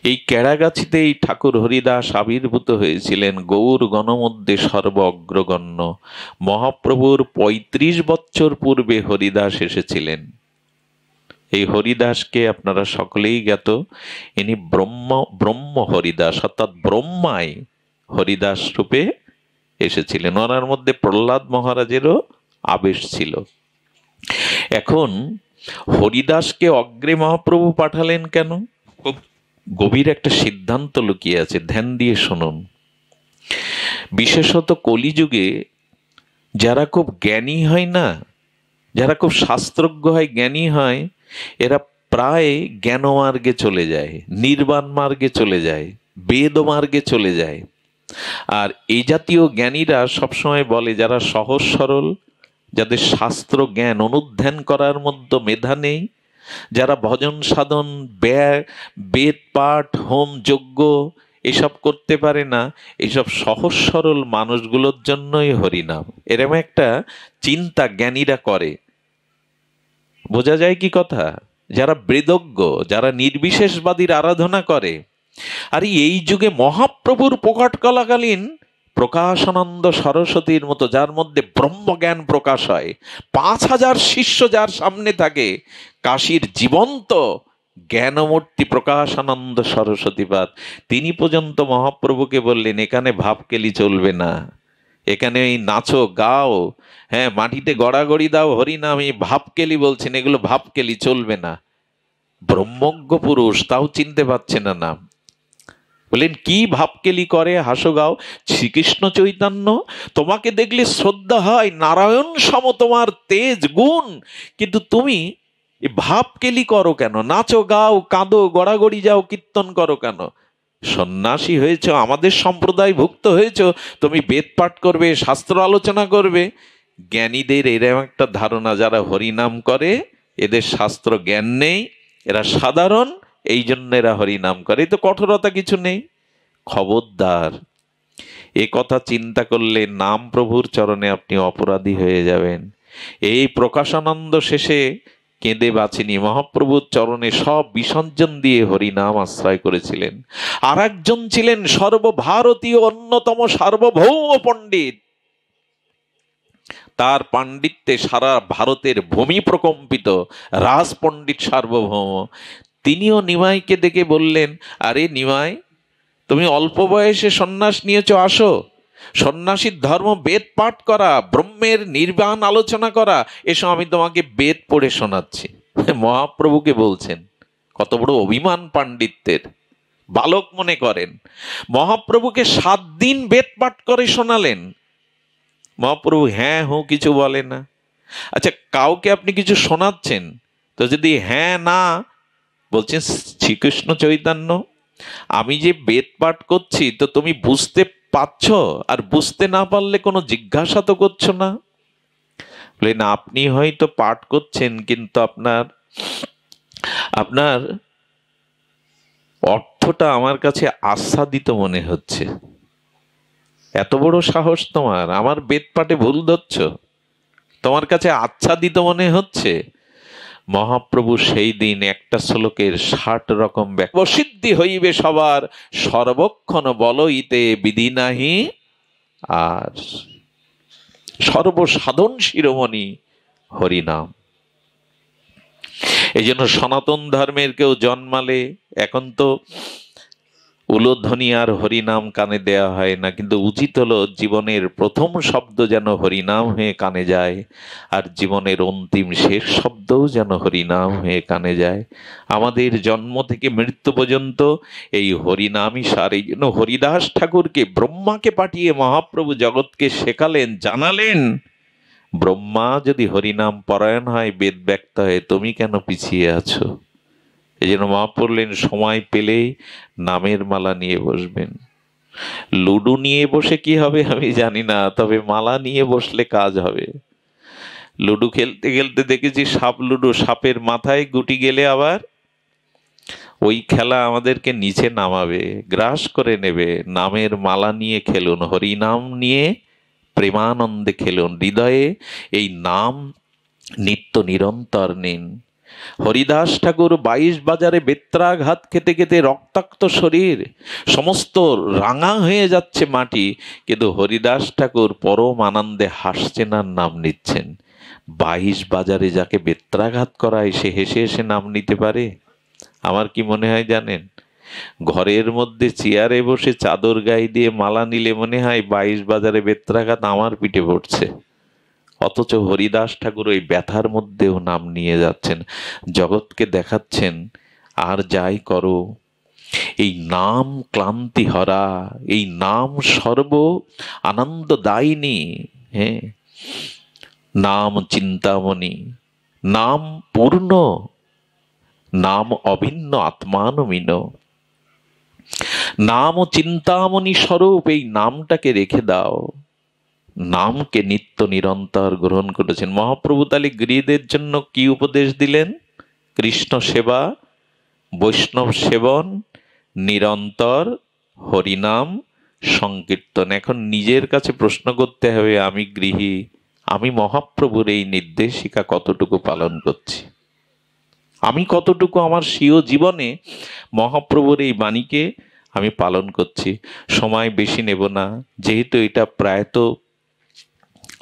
এই কেড়াগাছিতেই ঠাকুর হরিদাস আবির্ভূত হয়েছিলেন, গৌর গণমধ্যে সর্ব অগ্রগণ্য। মহাপ্রভুর ৩৫ বছর পূর্বে হরিদাস এসেছিলেন। এই হরিদাসকে আপনারা সকলেই জ্ঞাত। ইনি ব্রহ্ম হরিদাস, অর্থাৎ ব্রহ্মায় হরিদাস রূপে এসেছিলেন। ওনার মধ্যে প্রহ্লাদ মহারাজেরও আবেশ ছিল। এখন হরিদাসকে অগ্রে মহাপ্রভু পাঠালেন কেন? খুব গভীর একটা সিদ্ধান্ত লুকিয়ে আছে, ধ্যান দিয়ে শুনুন। বিশেষত কলিযুগে যারা খুব জ্ঞানী হয় না, যারা খুব শাস্ত্রজ্ঞ হয়, জ্ঞানী হয়, এরা প্রায় জ্ঞানমার্গে চলে যায়, নির্বাণ মার্গে চলে যায়, বেদ মার্গে চলে যায়। আর এই জাতীয় জ্ঞানীরা সবসময় বলে, যারা সহজ সরল, যাদের শাস্ত্র জ্ঞান অনুধ্যান করার মধ্যে মেধা নেই, যারা ভজন সাধন, বেদ পাঠ, হোম যজ্ঞ এসব করতে পারে না, এইসব সহজ সরল মানুষগুলোর জন্যই হরিনাম। এরকম একটা চিন্তা জ্ঞানীরা করে। বোঝা যায় কি কথা? যারা বেদজ্ঞ, যারা নির্বিশেষবাদীর আরাধনা করে। আর এই যুগে মহাপ্রভুর প্রকট কলাকালীন প্রকাশানন্দ সরস্বতীর মতো, যার মধ্যে ব্রহ্মজ্ঞান প্রকাশ হয়, 5,000 শিষ্য যার সামনে থাকে, কাশীর জীবন্ত জ্ঞানমূর্তি প্রকাশানন্দ সরস্বতীপাদ, তিনি পর্যন্ত মহাপ্রভুকে বললেন, এখানে ভাবকেলি চলবে না, এখানে এই নাচো গাও, হ্যাঁ মাটিতে গড়াগড়ি দাও হরিনাম, এই ভাবকেলি বলছেন, এগুলো ভাবকেলি চলবে না। ব্রহ্মজ্ঞ পুরুষ, তাও চিনতে পারছে না নাম। বললেন, কি ভাবকেলি করে হাসো গাও? শ্রীকৃষ্ণ চৈতন্য, তোমাকে দেখলে শ্রদ্ধা হয়, নারায়ণ সম তোমার তেজ গুণ, কিন্তু তুমি ভাবকেলি করো কেন? নাচো গাও, কাঁদো, গড়াগড়ি যাও, কীর্তন করো কেন? সন্ন্যাসী হয়েছ, আমাদের সম্প্রদায় ভুক্ত হয়েছ, তুমি বেদ পাঠ করবে, শাস্ত্র আলোচনা করবে। জ্ঞানীদের এরকম একটা ধারণা, যারা হরিনাম করে এদের শাস্ত্র জ্ঞান নেই, এরা সাধারণ, এই জন্য এরা হরিনাম করে, এই তো কঠোরতা কিছু নেই। খবরদার, এ কথা চিন্তা করলে নাম প্রভুর চরণে আপনি অপরাধী হয়ে যাবেন। এই প্রকাশানন্দ শেষে কেঁদে বাঁচেনি, মহাপ্রভুর চরণে সব বিসর্জন দিয়ে হরিনাম আশ্রয় করেছিলেন। আর একজন ছিলেন সর্বভারতীয় অন্যতম সার্বভৌম পণ্ডিত, তার পাণ্ডিত্যে সারা ভারতের ভূমি প্রকম্পিত, রাজ পণ্ডিত সার্বভৌম। তিনিও নিমাইকে দেখে বললেন, আরে নিমাই, তুমি অল্প বয়সে সন্ন্যাস নিয়েছ, আসো, সন্ন্যাসীর ধর্ম বেদ পাঠ করা, ব্রহ্মের নির্বাণ আলোচনা করা, এসো আমি তোমাকে বেদ পড়ে শোনাচ্ছি। মহাপ্রভুকে বলছেন, কত বড় অভিমান পাণ্ডিত্যের! বালক মনে করেন। মহাপ্রভুকে 7 দিন বেদ পাঠ করে শোনালেন। মহাপ্রভু হ্যাঁ হু কিছু বলে না। আচ্ছা, কাউকে আপনি কিছু শোনাচ্ছেন, তো যদি হ্যাঁ না বলছেন, শ্রীকৃষ্ণ চৈতন্য, আমি যে বেদ পাঠ করছি তো তুমি বুঝতে পারছ, আর বুঝতে না পারলে কোনো জিজ্ঞাসা তো করছো না। বলেন, আপনি হয়তো পাঠ করছেন, কিন্তু আপনার অর্থটা আমার কাছে আস্বাদিত মনে হচ্ছে। এত বড় সাহস তোমার, আমার বেদ পাঠে ভুল ধরছ, তোমার কাছে আচ্ছাদিত মনে হচ্ছে। মহাপ্রভু সেই দিন একটা শ্লোকের 60 রকম সিদ্ধি হইবে সবার, সর্বক্ষণ বলইতে বিধি নাহি আর, সর্বসাধন শিরোমণি হরিনাম। এই জন্য সনাতন ধর্মের কেউ জন্মালে, এখন তো উলোধ্বনি আর হরিনাম কানে দেয়া হয় না, কিন্তু উচিত হলো জীবনের প্রথম শব্দ যেন হরিনাম হয়ে কানে যায়, আর জীবনের অন্তিম শেষ শব্দও যেন হরিনাম হয়ে কানে যায়। আমাদের জন্ম থেকে মৃত্যু পর্যন্ত এই হরিনামই সার। এই জন্য হরিদাস ঠাকুরকে ব্রহ্মাকে পাঠিয়ে মহাপ্রভু জগৎকে শেখালেন, জানালেন, ব্রহ্মা যদি হরিনাম পরায়ণ হয়, বেদ ব্যক্ত হয়, তুমি কেন পিছিয়ে আছো? এই জন্য মা পড়লেন, সময় পেলেই নামের মালা নিয়ে বসবেন। লুডু নিয়ে বসে কি হবে আমি জানি না, তবে মালা নিয়ে বসলে কাজ হবে। লুডু খেলতে খেলতে দেখেছি সাপ লুডু, সাপের মাথায় গুটি গেলে আবার ওই খেলা আমাদেরকে নিচে নামাবে, গ্রাস করে নেবে। নামের মালা নিয়ে খেলুন, হরিনাম নিয়ে প্রেমানন্দে খেলুন, হৃদয়ে এই নাম নিত্য নিরন্তর নিন। হরিদাস ঠাকুর 22 বাজারে বেত্রাঘাত খেতে খেতে রক্তাক্ত শরীর, সমস্ত রাঙা হয়ে যাচ্ছে মাটি, কিন্তু হরিদাস ঠাকুর পরম আনন্দে হাসছেন আর নাম নিচ্ছেন। 22 বাজারে যাকে বেত্রাঘাত করায়, সে হেসে হেসে নাম নিতে পারে? আমার কি মনে হয় জানেন, ঘরের মধ্যে চেয়ারে বসে চাদর গায়ে দিয়ে মালা নিলে মনে হয় 22 বাজারে বেত্রাঘাত আমার পিঠে পড়ছে। অথচ হরিদাস ঠাকুর ওই ব্যথার মধ্যেও নাম নিয়ে যাচ্ছেন, জগৎকে দেখাচ্ছেন, আর যাই করো এই নাম ক্লান্তি হরা, এই নাম সর্ব আনন্দদায়িনী। হ্যাঁ, নাম চিন্তামণি, নাম পূর্ণ, নাম অভিন্ন আত্মানমিন। নাম ও চিন্তামণি স্বরূপ এই নামটাকে রেখে দাও, নামকে নিত্য নিরন্তর গ্রহণ করেছেন মহাপ্রভু। তাহলে গিরিদের জন্য কি উপদেশ দিলেন? কৃষ্ণ সেবা, বৈষ্ণব সেবন, নিরন্তর হরিনাম সংকীর্তন। এখন নিজের কাছে প্রশ্ন করতে হবে, আমি গৃহী, আমি মহাপ্রভুর এই নির্দেশিকা কতটুকু পালন করছি? আমি কতটুকু আমার স্বীয় জীবনে মহাপ্রভুর এই বাণীকে আমি পালন করছি? সময় বেশি নেব না, যেহেতু এটা প্রায়ত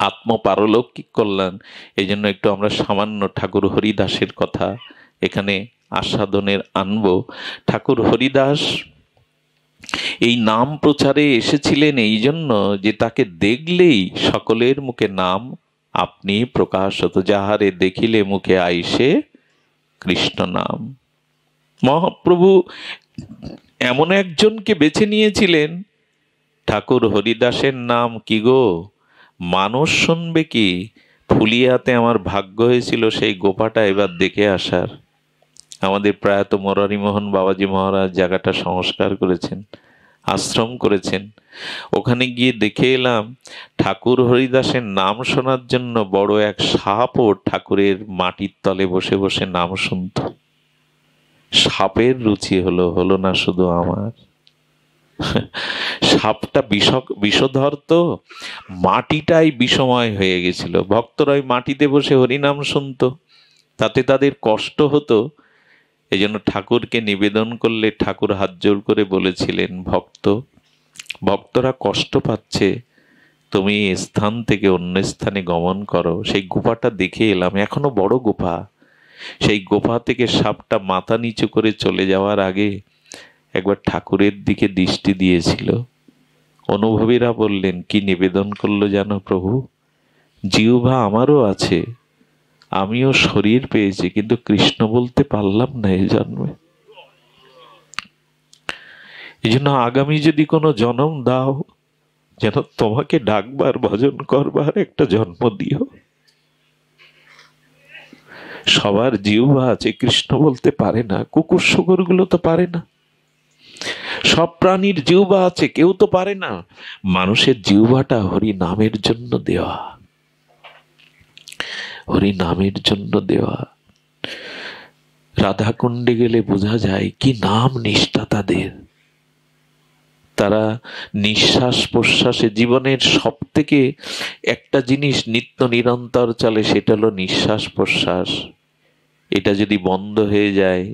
আত্মপারলৌকিক কল্যাণ, এই জন্য একটু আমরা সামান্য ঠাকুর হরিদাসের কথা এখানে আস্বাদনের আনব। ঠাকুর হরিদাস এই নাম প্রচারে এসেছিলেন এই জন্য যে তাকে দেখলেই সকলের মুখে নাম আপনি প্রকাশ হতো। যাহারে দেখিলে মুখে আইসে কৃষ্ণ নাম। মহাপ্রভু এমন একজনকে বেছে নিয়েছিলেন, ঠাকুর হরিদাসের নাম কি গো মানুষ শুনবে কি? ফুলিয়াতে আমার ভাগ্য হয়েছিল সেই গোপাটা এবার দেখে আসার। আমাদের প্রয়াত মোরারিমোহন বাবাজি মহারাজ জায়গাটা সংস্কার করেছেন, আশ্রম করেছেন। ওখানে গিয়ে দেখে এলাম ঠাকুর হরিদাসের নাম শোনার জন্য বড় এক সাপও ঠাকুরের মাটির তলে বসে বসে নাম শুনত। সাপের রুচি হলো না শুধু আমার। সাপটা বিষধর, তো মাটিটাই বিষময় হয়ে গেছিল। ভক্তরা ওই মাটিতে বসে হরিনাম শুনত, তাতে তাদের কষ্ট হতো। এই জন্য ঠাকুরকে নিবেদন করলে ঠাকুর হাত জোড় করে বলেছিলেন, ভক্তরা কষ্ট পাচ্ছে, তুমি এই স্থান থেকে অন্য স্থানে গমন করো। সেই গুফাটা দেখে এলাম, এখনো বড় গুফা। সেই গুফা থেকে সাপটা মাথা নিচু করে চলে যাওয়ার আগে একবার ঠাকুরের দিকে দৃষ্টি দিয়েছিল। অনুভবীরা বললেন, কি নিবেদন করলো জানো প্রভু? জিহ্বা আমারও আছে, আমিও শরীর পেয়েছি, কিন্তু কৃষ্ণ বলতে পারলাম না এই জন্মে। এই জন্য আগামী যদি কোনো জন্ম দাও, যেন তোমাকে ডাকবার ভজন করবার একটা জন্ম দিও। সবার জিহ্বা আছে, কৃষ্ণ বলতে পারে না। কুকুর শুকুর গুলো তো পারে না। সব প্রাণীর জিহ্বা আছে, কেউ তো পারে না। মানুষের জিহ্বাটা হরি নামের জন্য দেওয়া, হরি নামের জন্য দেওয়া। রাধাকুণ্ডে গেলে বোঝা যায় কি নাম নিষ্ঠা তাদের। তারা নিঃশ্বাস প্রশ্বাসে জীবনের সব থেকে একটা জিনিস নিত্য নিরন্তর চলে, সেটা হলো নিঃশ্বাস প্রশ্বাস। এটা যদি বন্ধ হয়ে যায়,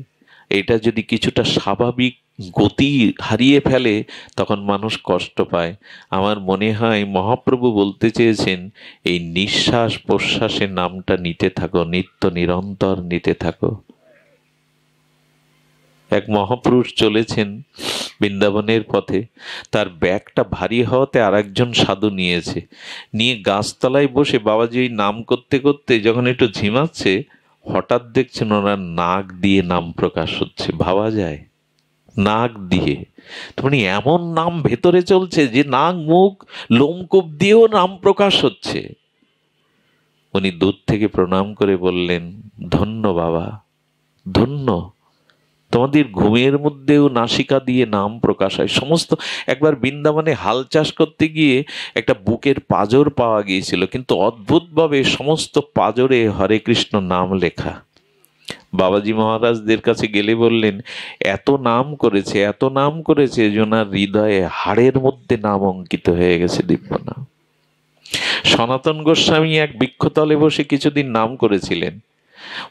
এটা যদি কিছুটা স্বাভাবিক গতি হারিয়ে ফেলে, তখন মানুষ কষ্ট পায়। আমার মনে হয় মহাপ্রভু বলতে চেয়েছেন, এই নিঃশ্বাস প্রশ্বাসের নামটা নিতে থাকো, নিত্য নিরন্তর নিতে থাকো। এক মহাপুরুষ চলেছেন বৃন্দাবনের পথে, তার ব্যাগটা ভারী হওয়াতে আর একজন সাধু নিয়ে গাছতলায় বসে বাবাজি ওই নাম করতে করতে যখন একটু ঝিমাচ্ছে, হঠাৎ দেখছেন ওনার নাক দিয়ে নাম প্রকাশ হচ্ছে। ভাবা যায়, নাক দিয়ে। মানে এমন নাম ভেতরে চলছে যে নাক মুখ লোমকূপ দিয়েও নাম প্রকাশ হচ্ছে। উনি দূর থেকে প্রণাম করে বললেন, ধন্য বাবা, ধন্য, তোমাদের ঘুমের মধ্যেও নাসিকা দিয়ে নাম প্রকাশ হয় সমস্ত। একবার বৃন্দাবনে হাল চাষ করতে গিয়ে একটা বুকের পাঁজর পাওয়া গিয়েছিল, কিন্তু অদ্ভুতভাবে সমস্ত পাঁজরে হরে কৃষ্ণ নাম লেখা। বাবাজি মহারাজদের কাছে গেলে বললেন, এত নাম করেছে, এত নাম করেছে যে ওনার হৃদয়ে হাড়ের মধ্যে নাম অঙ্কিত হয়ে গেছে, দিব্য নাম। সনাতন গোস্বামী এক বৃক্ষতলে বসে কিছুদিন নাম করেছিলেন।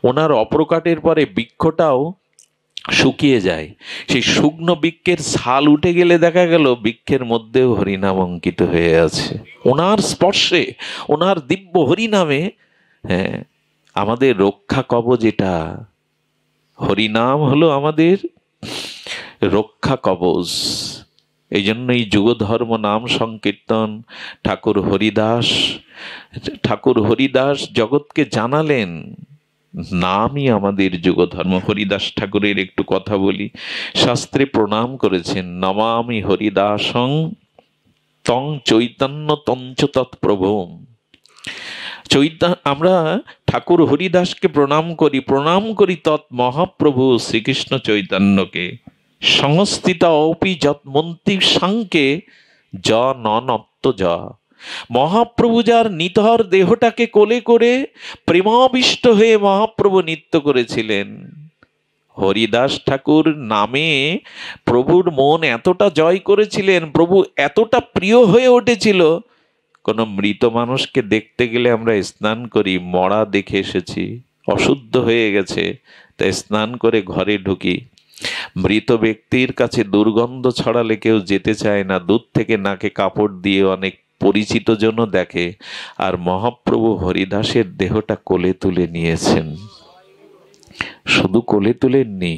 ওনার অপ্রকাটের পরে বৃক্ষটাও শুকিয়ে যায়। সেই শুকনো বৃক্ষের ছাল উঠে গেলে দেখা গেল বৃক্ষের মধ্যেও হরিনাম অঙ্কিত হয়ে আছে। ওনার স্পর্শে, ওনার দিব্য হরিনামে, হ্যাঁ, আমাদের রক্ষা কবচ। এটা হরিনাম হলো আমাদের রক্ষা কবচ। এই জন্যই যুগধর্ম নাম সংকীর্তন। ঠাকুর হরিদাস জগৎকে জানালেন নামই আমাদের যুগধর্ম। হরিদাস ঠাকুরের একটু কথা বলি। শাস্ত্রে প্রণাম করেছেন, নমামি হরিদাসং তং চৈতন্য তঞ্চ তৎপ্রভুম। আমরা ঠাকুর হরিদাসকে প্রণাম করি তৎ মহাপ্রভু শ্রীকৃষ্ণ চৈতন্যকে। সংস্থিত অপি যৎ মন্ত্রী সাংকে য নত্ত য। মহাপ্রভু যার নিথর দেহটাকে কোলে করে প্রেমাবিষ্ট হয়ে মহাপ্রভু নৃত্য করেছিলেন। হরিদাস ঠাকুর নামে প্রভুর মন এতটা জয় করেছিলেন, প্রভু এতটা প্রিয় হয়ে উঠেছিল। কোনো মৃত মানুষকে দেখতে গেলে আমরা স্নান করি, মরা দেখে এসেছি, অশুদ্ধ হয়ে গেছে, তাই স্নান করে ঘরে ঢুকি। মৃত ব্যক্তির কাছে দুর্গন্ধ ছড়ালে কেউ যেতে চায় না, দূর থেকে নাকে কাপড় দিয়ে অনেক পরিচিত জন দেখে। আর মহাপ্রভু হরিদাসের দেহটা কোলে তুলে নিয়েছেন। শুধু কোলে তুলেননি,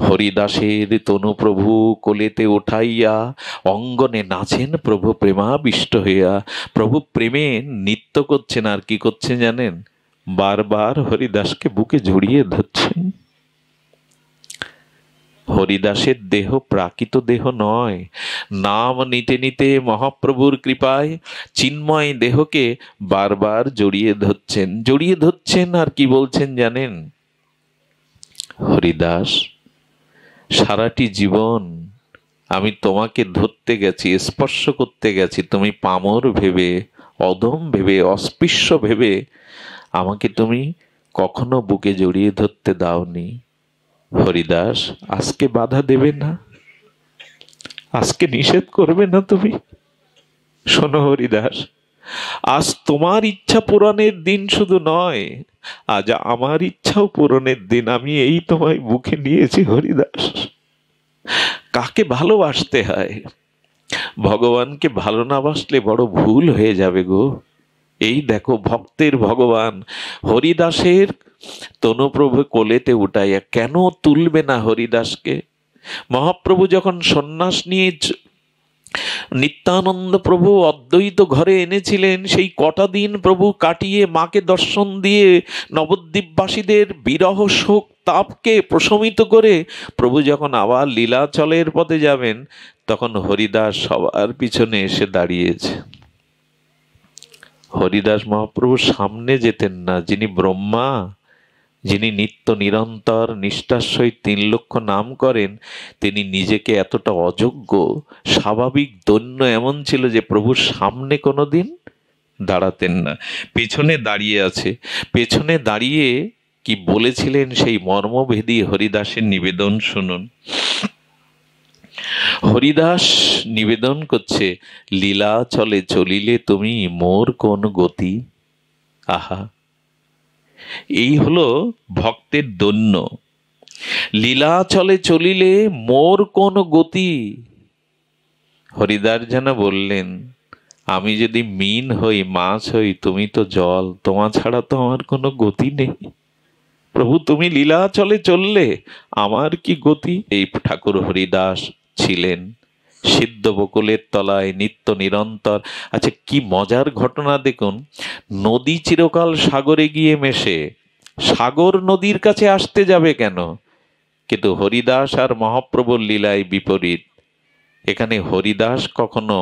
হরিদাসের তনু প্রভু কোলেতে উঠাইয়া অঙ্গনে নাচেন প্রভু প্রেমাবিষ্ট হইয়া। প্রভু প্রেমে নৃত্য করছেন, আর কি করছেন জানেন? বারবার হরিদাসকে বুকে জড়িয়ে ধরছেন। হরিদাসের দেহ প্রাকৃত দেহ নয়। নাম নিতে নিতে মহাপ্রভুর কৃপায় চিন্ময় দেহকে বারবার জড়িয়ে ধরছেন। আর কি বলছেন জানেন? হরিদাস, সারাটি জীবন আমি তোমাকে ধরতে গেছি, স্পর্শ করতে গেছি, তুমি পামর ভেবে, অধম ভেবে, অস্পৃশ্য ভেবে আমাকে তুমি কখনো বুকে জড়িয়ে ধরতে দাওনি। হরিদাস, আজকে বাধা দেবে না? আজকে নিষেধ করবে না তুমি? শোনো হরিদাস, আজ তোমার ইচ্ছা পূরণের দিন শুধু নয়, আজ আমার ইচ্ছাও পূরণের দিন। আমি এই তোমায় বুকে নিয়েছি হরিদাস। কাকে ভালোবাসতে হয়? ভগবানকে ভালো না বাসলে বড় ভুল হয়ে যাবে গো। এই দেখো, ভক্তের ভগবান হরিদাসের তনুপ্রভু কোলেতে উঠাইয়া কেন তুলবে না হরিদাসকে? মহাপ্রভু যখন সন্ন্যাস নিয়ে নিত্যানন্দ প্রভু অদ্বৈত ঘরে এনেছিলেন, সেই কটা দিন প্রভু কাটিয়ে মাকে দর্শন দিয়ে নবদ্বীপবাসীদের বিরহ শোক তাপকে প্রশমিত করে প্রভু যখন আবার লীলাচলের পথে যাবেন, তখন হরিদাস সবার পিছনে এসে দাঁড়িয়েছে। হরিদাস মহাপ্রভুর সামনে যেতেন না। যিনি ব্রহ্মা, যিনি নিত্য নিরন্তর নিষ্ঠার সহিত 3 লক্ষ নাম করেন, তিনি নিজেকে এতটা অযোগ্য, স্বাভাবিক দৈন্য এমন ছিল যে প্রভুর সামনে কোনোদিন দাঁড়াতেন না। পেছনে দাঁড়িয়ে আছে। পেছনে দাঁড়িয়ে কি বলেছিলেন সেই মর্মভেদী হরিদাসের নিবেদন শুনুন। হরিদাস নিবেদন করছে, লীলা চলে চলিলে তুমি মোর কোন গতি। আহা, এই হলো ভক্তের দৈন্য। লীলা চলে চলিলে মোর কোন গতি। হরিদাস যেন বললেন, আমি যদি মিন হই, মাছ হই, তুমি তো জল, তোমা ছাড়া তো আমার কোনো গতি নেই। প্রভু তুমি লীলা চলে চললে আমার কি গতি? এই ঠাকুর হরিদাস ছিলেন সিদ্ধ বকুলের তলায় নিত্য নিরন্তর। আচ্ছা, কি মজার ঘটনা দেখুন। নদী চিরকাল সাগরে গিয়ে মেশে, সাগর নদীর কাছে আসতে যাবে কেন? কিন্তু হরিদাস আর মহাপ্রভুর লীলায় বিপরীত। এখানে হরিদাস কখনো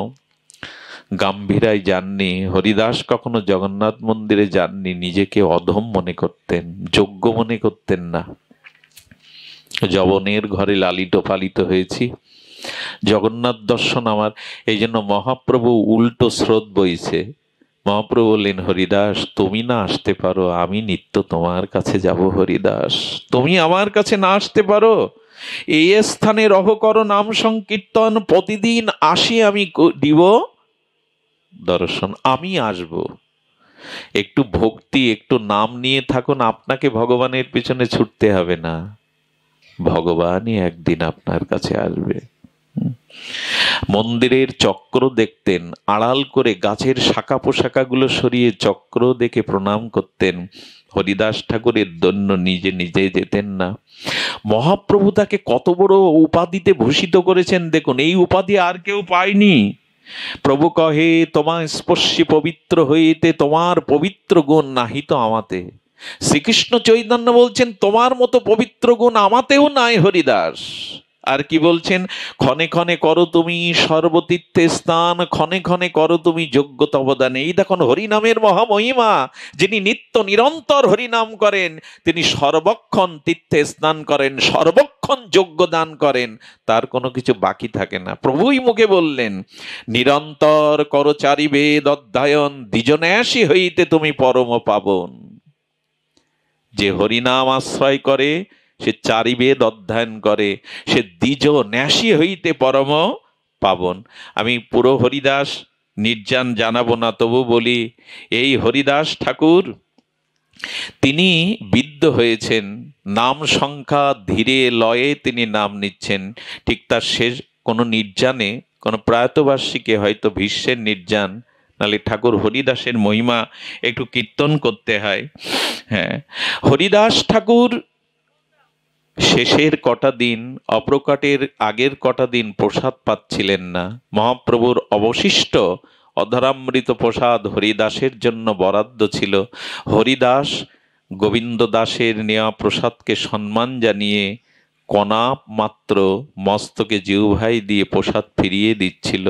গাম্ভীরায় যাননি, হরিদাস কখনো জগন্নাথ মন্দিরে যাননি, নিজেকে অধম মনে করতেন, যোগ্য মনে করতেন না। যবনের ঘরে লালিত পালিত হয়েছি, জগন্নাথ দর্শন আমার, এই জন্য মহাপ্রভু উল্টো স্রোত বইছে। মহাপ্রভু বললেন, হরিদাস তুমি না আসতে পারো, আমি নিত্য তোমার কাছে যাব। হরিদাস তুমি আমার কাছে না আসতে পারো, এই স্থানে রহ করো নাম সংকীর্তন, প্রতিদিন আসি আমি দিব দর্শন, আমি আসব। একটু ভক্তি, একটু নাম নিয়ে থাকুন, আপনাকে ভগবানের পিছনে ছুটতে হবে না, ভগবানই একদিন আপনার কাছে আসবে। মন্দিরের চক্র দেখতেন, আড়াল করে গাছের শাখা পোশাকাগুলো সরিয়ে চক্র দেখে প্রণাম করতেন। হরিদাস ঠাকুরের দৈন্য নিজে নিজে যেতেন না। মহাপ্রভু তাকে কত বড় উপাধিতে ভূষিত করেছেন দেখুন, এই উপাধি আর কেউ পায়নি। প্রভু কহে, তোমার স্পর্শী পবিত্র হইতে তোমার পবিত্র গুণ নাহিত আমাতে। শ্রীকৃষ্ণ চৈতন্য বলছেন তোমার মতো পবিত্র গুণ আমাতেও নাই হরিদাস। আর কি বলছেন, ক্ষণে ক্ষণে করো তুমি সর্বতীর্থে স্থান, ক্ষণে ক্ষণে করো তুমি যোগ্যতা অবদান। এই দেখুন হরিনামের মহামহিমা, যিনি নিত্য নিরন্তর হরিনাম করেন তিনি সর্বক্ষণ তীর্থে স্নান করেন, সর্বক্ষণ যোগ্য দান করেন, তার কোনো কিছু বাকি থাকে না। প্রভুই মুখে বললেন, নিরন্তর করো চারি বেদ অধ্যয়ন, দ্বিজন্যাসী হইতে তুমি পরম পাবন। যে হরিনাম আশ্রয় করে সে চারি বেদ অধ্যয়ন করে, সে দ্বিজ ন্যাসী হইতে পরম পাবন। আমি পুরো হরিদাস নির্যান জানাবো না, তবু বলি এই হরিদাস ঠাকুর তিনি বিদ্ধ হয়েছেন, নাম সংখ্যা ধীরে লয়ে তিনি নাম নিচ্ছেন। ঠিক তার শেষ কোনো নির্জানে, কোনো প্রয়াতবার্ষিকী, হয়তো ভীষ্মের নির্জান, নালে ঠাকুর হরিদাসের মহিমা একটু কীর্তন করতে হয়। হ্যাঁ, হরিদাস ঠাকুর শেষের কটা দিন, অপ্রকাটের আগের কটা দিন প্রসাদ পাচ্ছিলেন না। মহাপ্রভুর অবশিষ্ট অধরামৃত প্রসাদ হরিদাসের জন্য বরাদ্দ ছিল। হরিদাস গোবিন্দ দাসের নেওয়া প্রসাদকে সম্মান জানিয়ে কণা মাত্র মস্তকে জিহ্বাই দিয়ে প্রসাদ ফিরিয়ে দিচ্ছিল।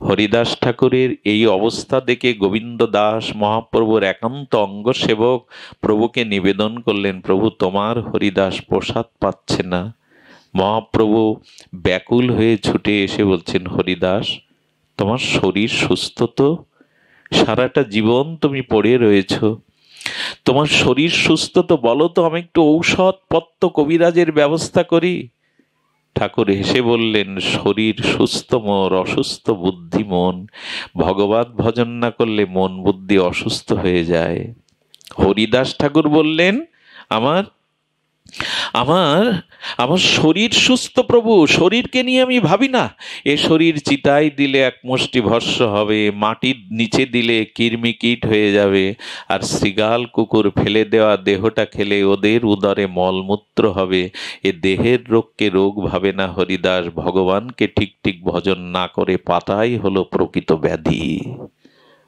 হরিদাস ঠাকুরের এই অবস্থা দেখে গোবিন্দ দাস মহাপ্রভুর একান্ত অঙ্গসেবক প্রভুকে নিবেদন করলেন, প্রভু তোমার হরিদাস প্রসাদ পাচ্ছে না। মহাপ্রভু ব্যাকুল হয়ে ছুটে এসে বলছেন, হরিদাস তোমার শরীর সুস্থ তো? সারাটা জীবন তুমি পড়ে রয়েছ, তোমার শরীর সুস্থ তো? বলো তো, আমি একটু ঔষধ পত্র কবিরাজের ব্যবস্থা করি। ঠাকুর হেসে বললেন, শরীর সুস্থ মোর, অসুস্থ বুদ্ধি মন। ভগবত ভজন না করলে মন বুদ্ধি অসুস্থ হয়ে যায়। হরিদাস ঠাকুর বললেন, আমার আমার আমার শরীর সুস্থ প্রভু, শরীরকে নিয়ে আমি ভাবি না। এ শরীর চিতায় দিলে এক মুষ্টি ভস্য হবে, মাটির নিচে দিলে কৃমি কীট হয়ে যাবে, আর শৃগাল কুকুর ফেলে দেওয়া দেহটা খেলে ওদের উদরে মলমূত্র হবে। এ দেহের রোগকে রোগ ভাবে না হরিদাস, ভগবানকে ঠিক ঠিক ভজন না করে পাতাই হলো প্রকৃত ব্যাধি।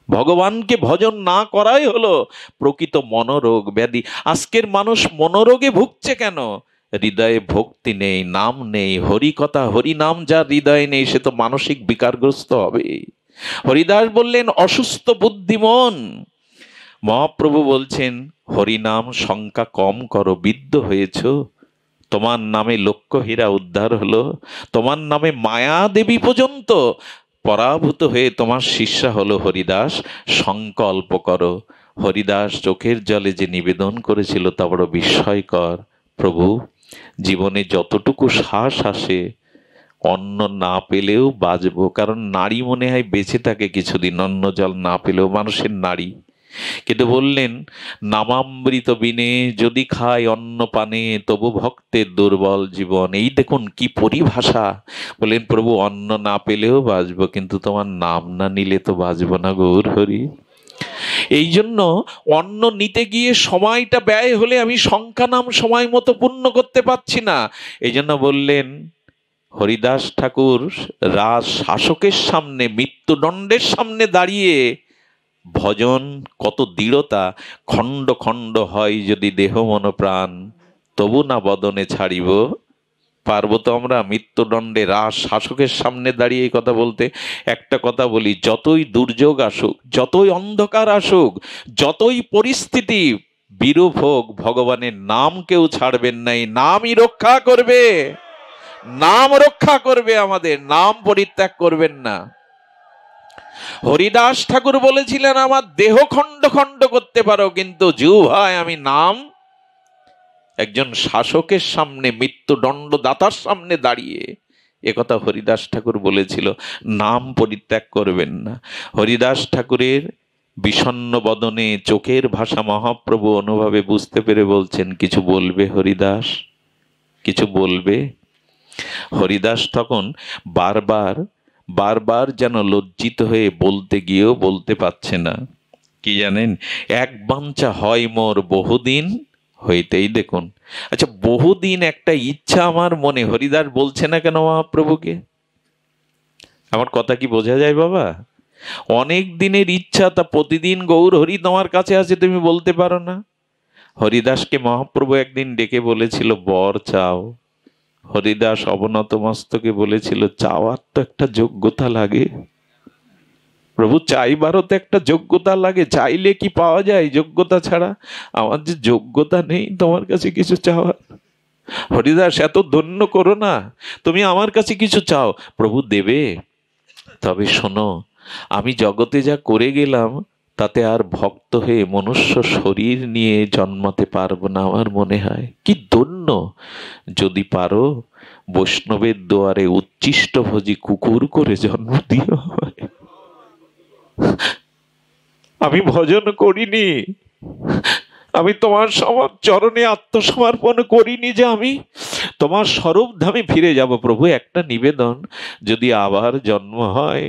ভগবানকে ভজন না করাই হলো প্রকৃত মনোরোগ ব্যাধি। আজকের মানুষ মনোরোগে ভুগছে কেন? হৃদয়ে ভক্তি নেই, নাম নেই, হরি কথা হরি নাম যার হৃদয়ে নেই সে তো মানসিক বিকারগ্রস্ত হবে। হরিদাস বললেন, অসুস্থ বুদ্ধিমন। মহাপ্রভু বলছেন, হরিনাম সংখ্যা কম করো, বিদ্ধ হয়েছ। তোমার নামে লক্ষ হীরা উদ্ধার হলো, তোমার নামে মায়া দেবী পর্যন্ত পরাভূত হয়ে তোমার শিষ্যা হলো। হরিদাস সংকল্প করো। হরিদাস চোখের জলে যে নিবেদন করেছিল তা বড় বিস্ময়কর। প্রভু, জীবনে যতটুকু শ্বাস আসে অন্ন না পেলেও বাঁচব, কারণ নারী মনে হয় বেঁচে থাকে কিছুদিন অন্ন জল না পেলেও, মানুষের নারী। কিন্তু বললেন, নামামৃত বিনে যদি খায় অন্ন পানে, তবু ভক্তের দুর্বল জীবন। এই দেখুন কি পরিভাষা। বললেন, প্রভু অন্ন না পেলেও বাঁচবো, কিন্তু তোমার নাম না নিলে তো বাঁচবো না গৌর হরি। এই জন্য অন্ন নিতে গিয়ে সময়টা ব্যয় হলে আমি সংখ্যা নাম সময় মতো পূর্ণ করতে পারছি না। এই জন্য বললেন, হরিদাস ঠাকুর রাজ শাসকের সামনে, মৃত্যুদণ্ডের সামনে দাঁড়িয়ে ভজন কত দৃঢ়তা। খণ্ড খণ্ড হয় যদি দেহ মন প্রাণ, তবু না বদনে ছাড়িব। পারবো তো আমরা মৃত্যুদণ্ডে রাজ শাসকের সামনে দাঁড়িয়ে এই কথা বলতে? একটা কথা বলি, যতই দুর্যোগ আসুক, যতই অন্ধকার আসুক, যতই পরিস্থিতি বিরূপ হোক, ভগবানের নাম কেউ ছাড়বেন নাই। নামই রক্ষা করবে, নাম রক্ষা করবে আমাদের, নাম পরিত্যাগ করবেন না। হরিদাস ঠাকুর বলেছিলেন, আমার দেহ খণ্ড খণ্ড করতে পারো, কিন্তু জিহ্বায় আমি নাম। একজন শাসকের সামনে, মৃত্যুদণ্ডদাতার সামনে দাঁড়িয়ে একথা হরিদাস ঠাকুর বলেছিল, নাম পরিত্যাগ করবেন না। হরিদাস ঠাকুরের বিষণ্ণ বদনে চোখের ভাষা মহাপ্রভু অনুভবে বুঝতে পেরে বলছেন, কিছু বলবে হরিদাস, কিছু বলবে? হরিদাস তখন বারবার বারবার যেন লজ্জিত হয়ে বলতে গিয়েও বলতে পারছে না। কি জানেন, এক বাঞ্ছা হয় মোর বহুদিন হইতেই। দেখুন, আচ্ছা, বহুদিন একটা ইচ্ছা আমার মনে, হরিদাস বলছে না কেন মহাপ্রভুকে? আমার কথা কি বোঝা যায় বাবা? অনেক দিনের ইচ্ছা, তা প্রতিদিন গৌর হরি তোমার কাছে আছে, তুমি বলতে পারো না? হরিদাসকে মহাপ্রভু একদিন ডেকে বলেছিল বর চাও। হরিদাস অবনত মস্তকে বলেছিল চাওয়ার তো একটা যোগ্যতা লাগে প্রভু, চাইবারও তো একটা যোগ্যতা লাগে, চাইলে কি পাওয়া যায় যোগ্যতা ছাড়া? আমার যে যোগ্যতা নেই তোমার কাছে কিছু চাওয়ার। হরিদাস এত ধন্য করো না, তুমি আমার কাছে কিছু চাও, প্রভু দেবে। তবে শোনো, আমি জগতে যা করে গেলাম তাতে আর ভক্ত হয়ে মনুষ্য শরীর নিয়ে জন্মাতে পারবো না আমার মনে হয়। কি ধন্য যদি পারো বৈষ্ণবের দুয়ারে উচ্ছিষ্টভোজী কুকুর করে জন্ম দিও। আমি ভজন করিনি, আমি তোমার চরণে আত্মসমর্পণ করিনি যে আমি তোমার স্বরূপ ধামে ফিরে যাব। প্রভু একটা নিবেদন, যদি আবার জন্ম হয়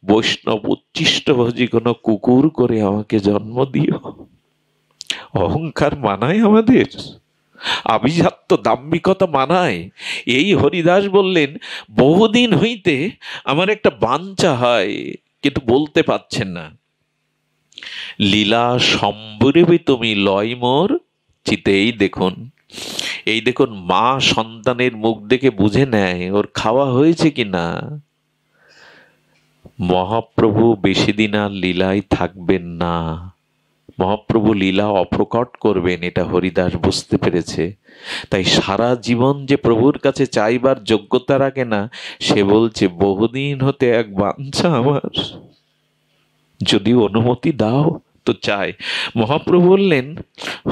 বৈষ্ণব উচ্ছিষ্টভোজী কোনো কুকুর করে আমাকে জন্ম দিও। অহংকার মানায় আমাদের, আভিজাত্য দাম্ভিকতা মানায়। এই হরিদাস বললেন বহুদিন হইতে আমার একটা বাঞ্ছা হয়, কিন্তু বলতে পারছেন না। লীলা সম্বরেবে তুমি লয় মোর চিতে। এই দেখুন মা সন্তানের মুখ দেখে বুঝে নেয় ওর খাওয়া হয়েছে কিনা। মহাপ্রভু বেশি দিন আর লীলায় থাকবেন না, মহাপ্রভু লীলা অপ্রকট করবেন, এটা হরিদাস বুঝতে পেরেছে। তাই সারা জীবন যে প্রভুর কাছে চাইবার যোগ্যতা রাখে না, সে বলছে বহুদিন হতে এক বাঞ্ছা আমার, যদি অনুমতি দাও তো চাই। মহাপ্রভু বললেন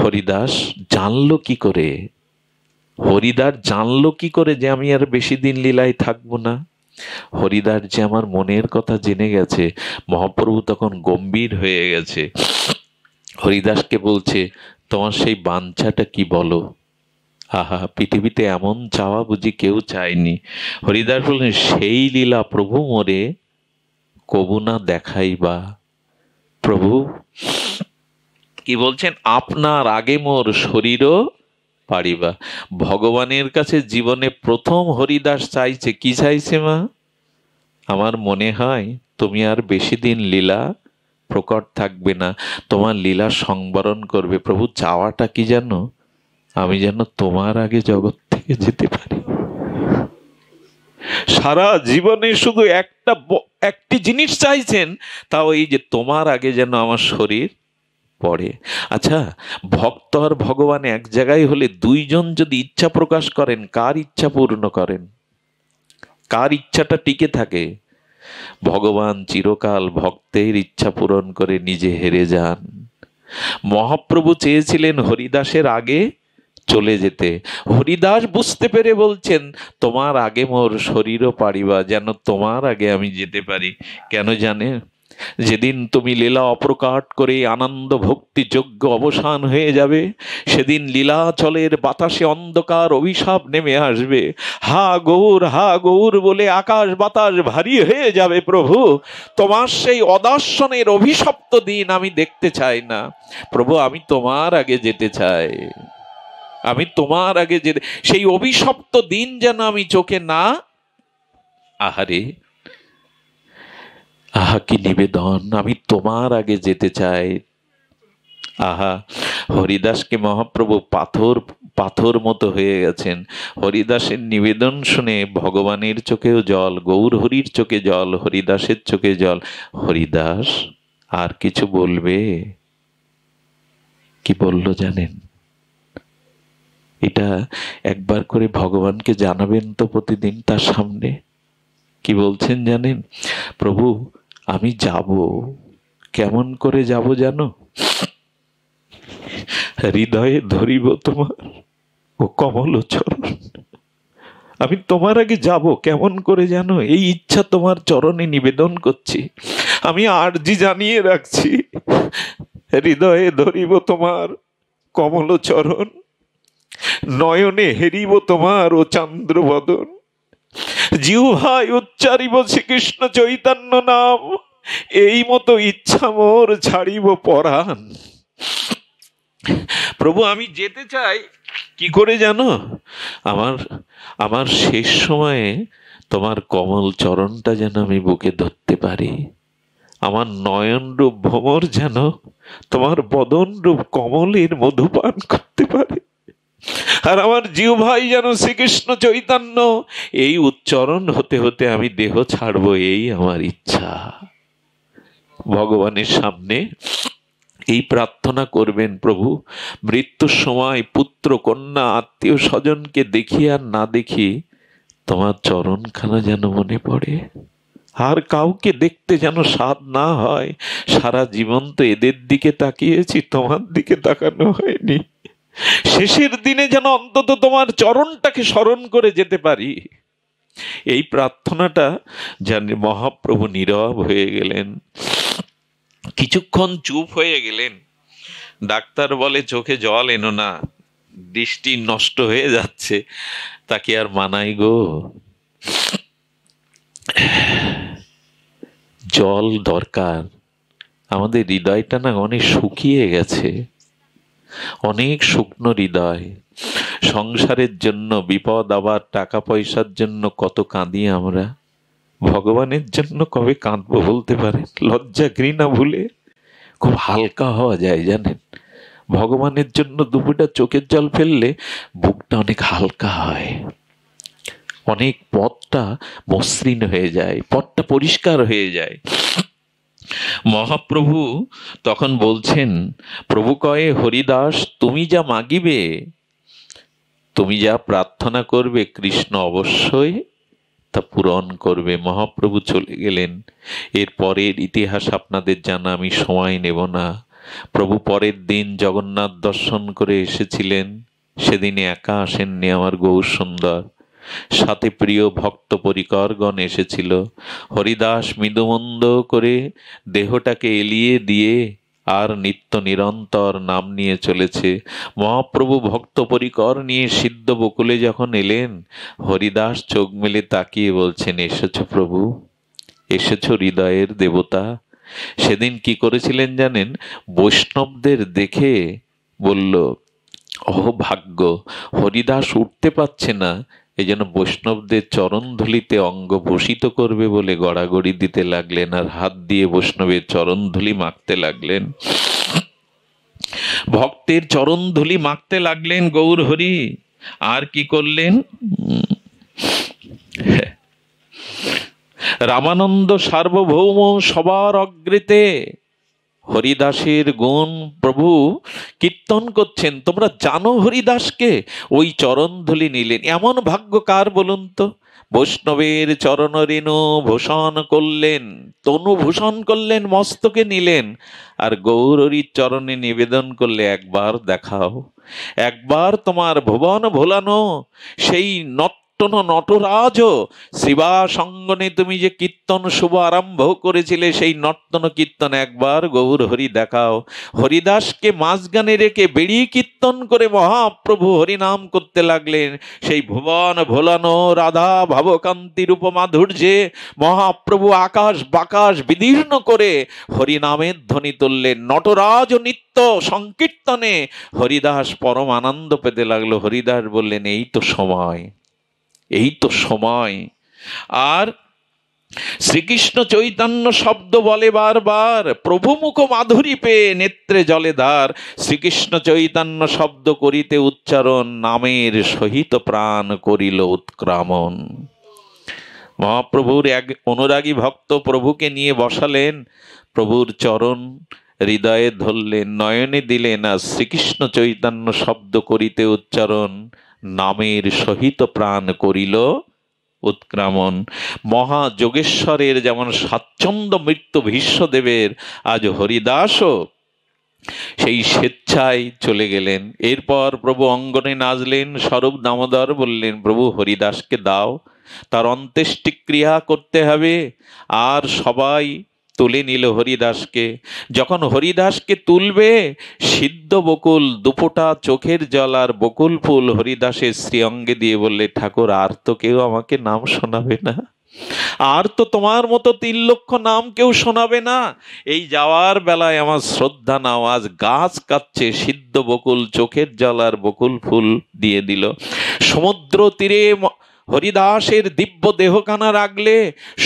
হরিদাস জানলো কি করে, হরিদাস জানলো কি করে যে আমি আর বেশি দিন লীলায় থাকবো না? হরিদাস যে আমার মনের কথা জেনে গেছে। মহাপ্রভু তখন গম্ভীর হয়ে গেছে, হরিদাসকে বলছে তোমার সেই বাঞ্ছাটা কি বলো। আহা, পৃথিবীতে এমন চাওয়া বুঝি কেউ চায়নি। হরিদাস বললেন সেই লীলা প্রভু মোরে কবু না দেখাইবা। প্রভু কি বলছেন, আপনার আগে মোর শরীরও পারিবা। ভগবানের কাছে জীবনে প্রথম হরিদাস চাইছে কি চাইছে? মা, আমার মনে হয় তুমি আর বেশি দিন লীলা প্রকট থাকবে না, তোমার লীলা সংবরণ করবে। প্রভু চাওয়াটা কি জানো? আমি যেন তোমার আগে জগৎ থেকে যেতে পারি। সারা জীবনে শুধু একটি জিনিস চাইছেন, তাও এই যে তোমার আগে যেন আমার শরীর পড়ে। আচ্ছা, ভক্ত আর ভগবান এক জায়গায় হলে দুইজন যদি ইচ্ছা প্রকাশ করেন, কার ইচ্ছা পূর্ণ করেন? কার ইচ্ছাটা টিকে থাকে? ভগবান চিরকাল ভক্তের ইচ্ছা পূরণ করে নিজে হেরে যান। মহাপ্রভু চেয়েছিলেন হরিদাসের আগে চলে যেতে। হরিদাস বুঝতে পেরে বলছেন তোমার আগে মোর শরীরও পারিবা, যেন তোমার আগে আমি যেতে পারি। কেন জানে? যেদিন তুমি লীলা অপ্রকাট করে আনন্দ ভক্তি যজ্ঞ অবসান হয়ে যাবে, সেদিন লীলাচলের বাতাসে অন্ধকার অভিশাপ নেমে আসবে। হা গৌর বলে আকাশ বাতাস ভারী হয়ে যাবে। প্রভু, তোমার সেই অদর্শনের অভিশপ্ত দিন আমি দেখতে চাই না। প্রভু, আমি তোমার আগে যেতে চাই, আমি তোমার আগে যেতে, সেই অভিশপ্ত দিন যেন আমি চোখে না। আহারে, আহা কি নিবেদন, আমি তোমার আগে যেতে চাই। আহা, হরিদাসকে মহাপ্রভু পাথর মতো হয়ে গেছেন। হরিদাসের নিবেদন শুনে ভগবানের চোখেও জল, গৌর হরির চোখে জল, হরিদাসের চোখে জল। হরিদাস আর কিছু বলবে? কি বলল জানেন? এটা একবার করে ভগবানকে জানাবেন তো প্রতিদিন তার সামনে। কি বলছেন জানেন? প্রভু আমি যাব, কেমন করে যাব জানো? হৃদয়ে ধরিব তোমার ও কমল চরণ। আমি তোমার আগে যাব, কেমন করে জানো? এই ইচ্ছা তোমার চরণে নিবেদন করছি, আমি আরজি জানিয়ে রাখছি। হৃদয়ে ধরিব তোমার কমল চরণ, নয়নে হেরিব তোমার ও চন্দ্রবদন, জিহ্বায় উচ্চারিব শ্রীকৃষ্ণ চৈতন্য নাম, এই মতো ইচ্ছা মোর ছাড়িব পরাণ। প্রভু আমি যেতে চাই, কি করে জানো? আমার শেষ সময়ে তোমার কমল চরণটা যেন আমি বুকে ধরতে পারি। আমার নয়ন রূপ ভ্রমর যেন তোমার বদন রূপ কমলের মধুপান করতে পারে, আর আমার জিহ্বাই যেন শ্রীকৃষ্ণ চৈতন্য এই উচ্চারণ হতে হতে আমি দেহ ছাড়বো, এই আমার ইচ্ছা। ভগবানের সামনে এই প্রার্থনা করবেন, প্রভু মৃত্যুর সময় পুত্র কন্যা আত্মীয় স্বজনকে দেখি আর না দেখি তোমার চরণখানা যেন মনে পড়ে, আর কাউকে দেখতে যেন স্বাদ না হয়। সারা জীবন তো এদের দিকে তাকিয়েছি, তোমার দিকে তাকানো হয়নি। শেষের দিনে যেন অন্তত তোমার চরণটাকে স্মরণ করে যেতে পারি। এই প্রার্থনাটা জানি। মহাপ্রভু নীরব হয়ে গেলেন, কিছুক্ষণ চুপ হয়ে গেলেন। ডাক্তার বলে চোখে জল এনো না, দৃষ্টি নষ্ট হয়ে যাচ্ছে। তাকে আর মানাই গো, জল দরকার। আমাদের হৃদয়টা না অনেক শুকিয়ে গেছে, অনেক শুকনো হৃদয়। সংসারের জন্য বিপদ, আবার টাকা পয়সার জন্য কত কাঁদি আমরা। ভগবানের জন্য কবে কাঁদবো বলতে পারেন? লজ্জা ঘৃণা ভুলে খুব হালকা হওয়া যায় জানেন। ভগবানের জন্য দুপুরটা চোখের জল ফেললে বুকটা অনেক হালকা হয়, অনেক পথটা মসৃণ হয়ে যায়, পথটা পরিষ্কার হয়ে যায়। মহাপ্রভু তখন বলছেন, প্রভু কয়ে হরিদাস তুমি যা মাগিবে, তুমি যা প্রার্থনা করবে কৃষ্ণ অবশ্যই তা পূরণ করবে। মহাপ্রভু চলে গেলেন। এর পরের ইতিহাস আপনাদের জানা, আমি সময় নেব না। প্রভু পরের দিন জগন্নাথ দর্শন করে এসেছিলেন। সেদিনে একা আসেননি আমার গৌর সুন্দর, সাথে প্রিয় ভক্ত পরিকরগণ এসেছিল। হরিদাস মৃদুমন্দ করে দেহটাকে এলিয়ে দিয়ে আর নিত্য নিরন্তর নাম নিয়ে চলেছে। মহাপ্রভু ভক্ত পরিকর নিয়ে সিদ্ধ বকুলে যখন এলেন, হরিদাস চোখ মেলে তাকিয়ে বলছেন, এসেছো প্রভু, এসেছো হৃদয়ের দেবতা। সেদিন কি করেছিলেন জানেন? বৈষ্ণবদের দেখে বলল, ও ভাগ্য, হরিদাস উঠতে পারছে না, এই জন্য বৈষ্ণবদের চরণধুলিতে অঙ্গ ভূষিত করবে বলে গড়াগড়ি দিতে লাগলেন, আর হাত দিয়ে বৈষ্ণবের চরণধুলি মাখতে লাগলেন, ভক্তের চরণধুলি মাখতে লাগলেন গৌর হরি। আর কি করলেন? রামানন্দ সার্বভৌম সবার অগ্রেতে হরিদাসের গুণ প্রভু কীর্তন করছেন। তোমরা জানো হরিদাসকে? ওই চরণধুলি নিলেন। এমন ভাগ্য কার বলুন তো? বৈষ্ণবের চরণ রেণু ভূষণ করলেন, তনু ভূষণ করলেন, মস্তকে নিলেন, আর গৌরীর চরণে নিবেদন করলে, একবার দেখাও, একবার তোমার ভুবন ভোলানো সেই নটরাজ শিবা সঙ্গনে তুমি যে কীর্তন শুভ আরম্ভ করেছিলে, সেই নর্তন কীর্তন একবার গৌর হরি দেখাও। হরিদাসকে মাঝগানে রেখে বেড়িয়ে কীর্তন করে মহাপ্রভু হরিনাম করতে লাগলেন। সেই ভুবন ভোলানো রাধা ভাবকান্তি রূপ মাধুর্যে মহাপ্রভু আকাশ বাকাশ বিদীর্ণ করে হরিনামের ধ্বনি তুললেন। নটরাজ নিত্য সংকীর্তনে হরিদাস পরম আনন্দ পেতে লাগলো। হরিদাস বললেন, এই তো সময়, এই তো সময়। আর শ্রীকৃষ্ণ চৈতন্য শব্দ বলে বারবার, প্রভু মুখ মাধুরী পেয়ে নেত্রে জলে ধার। শ্রীকৃষ্ণ চৈতন্য শব্দ করিতে উচ্চারণ, নামের সহিত প্রাণ করিল উৎক্রমণ। মহাপ্রভুর এক অনুরাগী ভক্ত প্রভুকে নিয়ে বসালেন, প্রভুর চরণ হৃদয়ে ধরলেন, নয়নে দিলেন, আর শ্রীকৃষ্ণ চৈতন্য শব্দ করিতে উচ্চারণ, নামের সহিত প্রাণ করিল উৎক্রমণ। মহাযোগেশ্বরের যেমন স্বাচ্ছন্দ্য মৃত্যু ভীষ্মদেবের, আজ হরিদাসও সেই স্বেচ্ছায় চলে গেলেন। এরপর প্রভু অঙ্গনে নাচলেন। স্বরূপ দামোদর বললেন, প্রভু হরিদাসকে দাও, তার অন্ত্যেষ্টিক্রিয়া করতে হবে। আর সবাই তুলে নিল হরিদাসকে। যখন হরিদাসকে তুলবে, সিদ্ধ বকুল দুপোটা চোখের জল আর বকুল ফুল হরিদাসের শ্রীঅঙ্গে দিয়ে বললে, ঠাকুর আর তো কেউ আমাকে নাম শোনাবে না, আর তো তোমার মতো 3 লক্ষ নাম কেউ শোনাবে না। এই যাওয়ার বেলায় আমার শ্রদ্ধা নাও। আজ গাছ কাচ্ছে, সিদ্ধ বকুল চোখের জল আর বকুল ফুল দিয়ে দিল। সমুদ্র তীরে হরিদাসের দিব্য দেহখানা রাখলে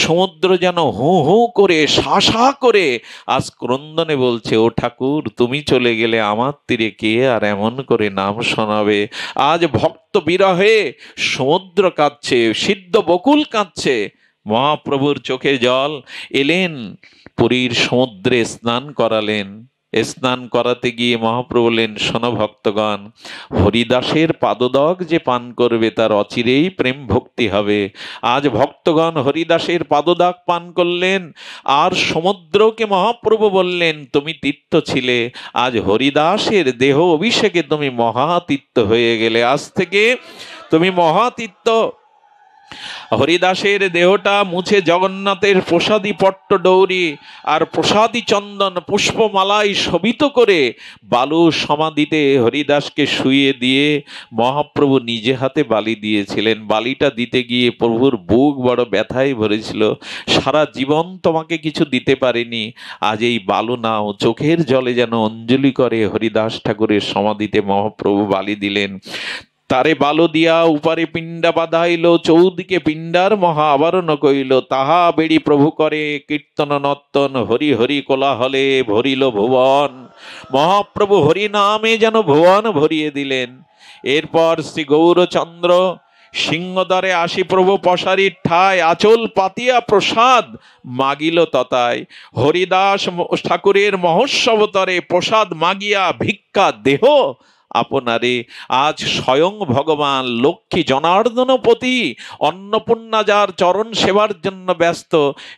সমুদ্র যেন হু হু করে শাসা করে আজ ক্রন্দনে বলছে, ও ঠাকুর তুমি চলে গেলে আমার তীরে কে আর এমন করে নাম শোনাবে। আজ ভক্ত বিরহে সমুদ্র কাঁদছে, সিদ্ধ বকুল কাঁদছে। মহাপ্রভুর চোখে জল এলেন, পুরীর সমুদ্রে স্নান করালেন। স্নান করাতে গিয়ে মহাপ্রভু বললেন, শোনো ভক্তগণ, হরিদাসের পাদদক যে পান করবে তার অচিরেই প্রেম ভক্তি হবে। আজ ভক্তগণ হরিদাসের পাদদাগ পান করলেন, আর সমুদ্রকে মহাপ্রভু বললেন, তুমি তীর্থ ছিলে, আজ হরিদাসের দেহ অভিষেকে তুমি মহাতীর্থ হয়ে গেলে। আজ থেকে তুমি মহাতীর্থ। হরিদাসের দেহটা মুছে জগন্নাথের প্রসাদী পট্ট ডৌরি আর প্রসাদী চন্দন পুষ্পমালায় শোভিত করে বালু সমাধিতে হরিদাসকে শুইয়ে দিয়ে মহাপ্রভু নিজে হাতে বালি দিয়েছিলেন। বালিটা দিতে গিয়ে প্রভুর বুক বড় ব্যথায় ভরেছিল। সারা জীবন তোমাকে কিছু দিতে পারিনি, আজ এই বালু নাও। চোখের জলে যেন অঞ্জলি করে হরিদাস ঠাকুরের সমাধিতে মহাপ্রভু বালি দিলেন। তারে বালো দিয়া উপারে পিণ্ডা বাঁধাইল, চৌদিকে পিণ্ডার মহা আবরণ কইল। তাহা বেড়ি প্রভু করে কীর্তন নর্তন, হরি হরি কোলাহলে ভরিল ভুবন। মহাপ্রভু হরি নামে যেন ভুবন ভরিয়ে দিলেন। এরপর শ্রী গৌরচন্দ্র সিংহদ্বারে আসি প্রভু পশারির ঠায় আঁচল পাতিয়া প্রসাদ মাগিল ততায়। হরিদাস ঠাকুরের মহোৎসবতরে প্রসাদ মাগিয়া ভিক্ষা দেহ আপনারে। আজ স্বয়ং ভগবান লক্ষ্মী জনার্দনপতি অন্নপূর্ণা যার চরণ সেবার জন্য ব্যস্ত,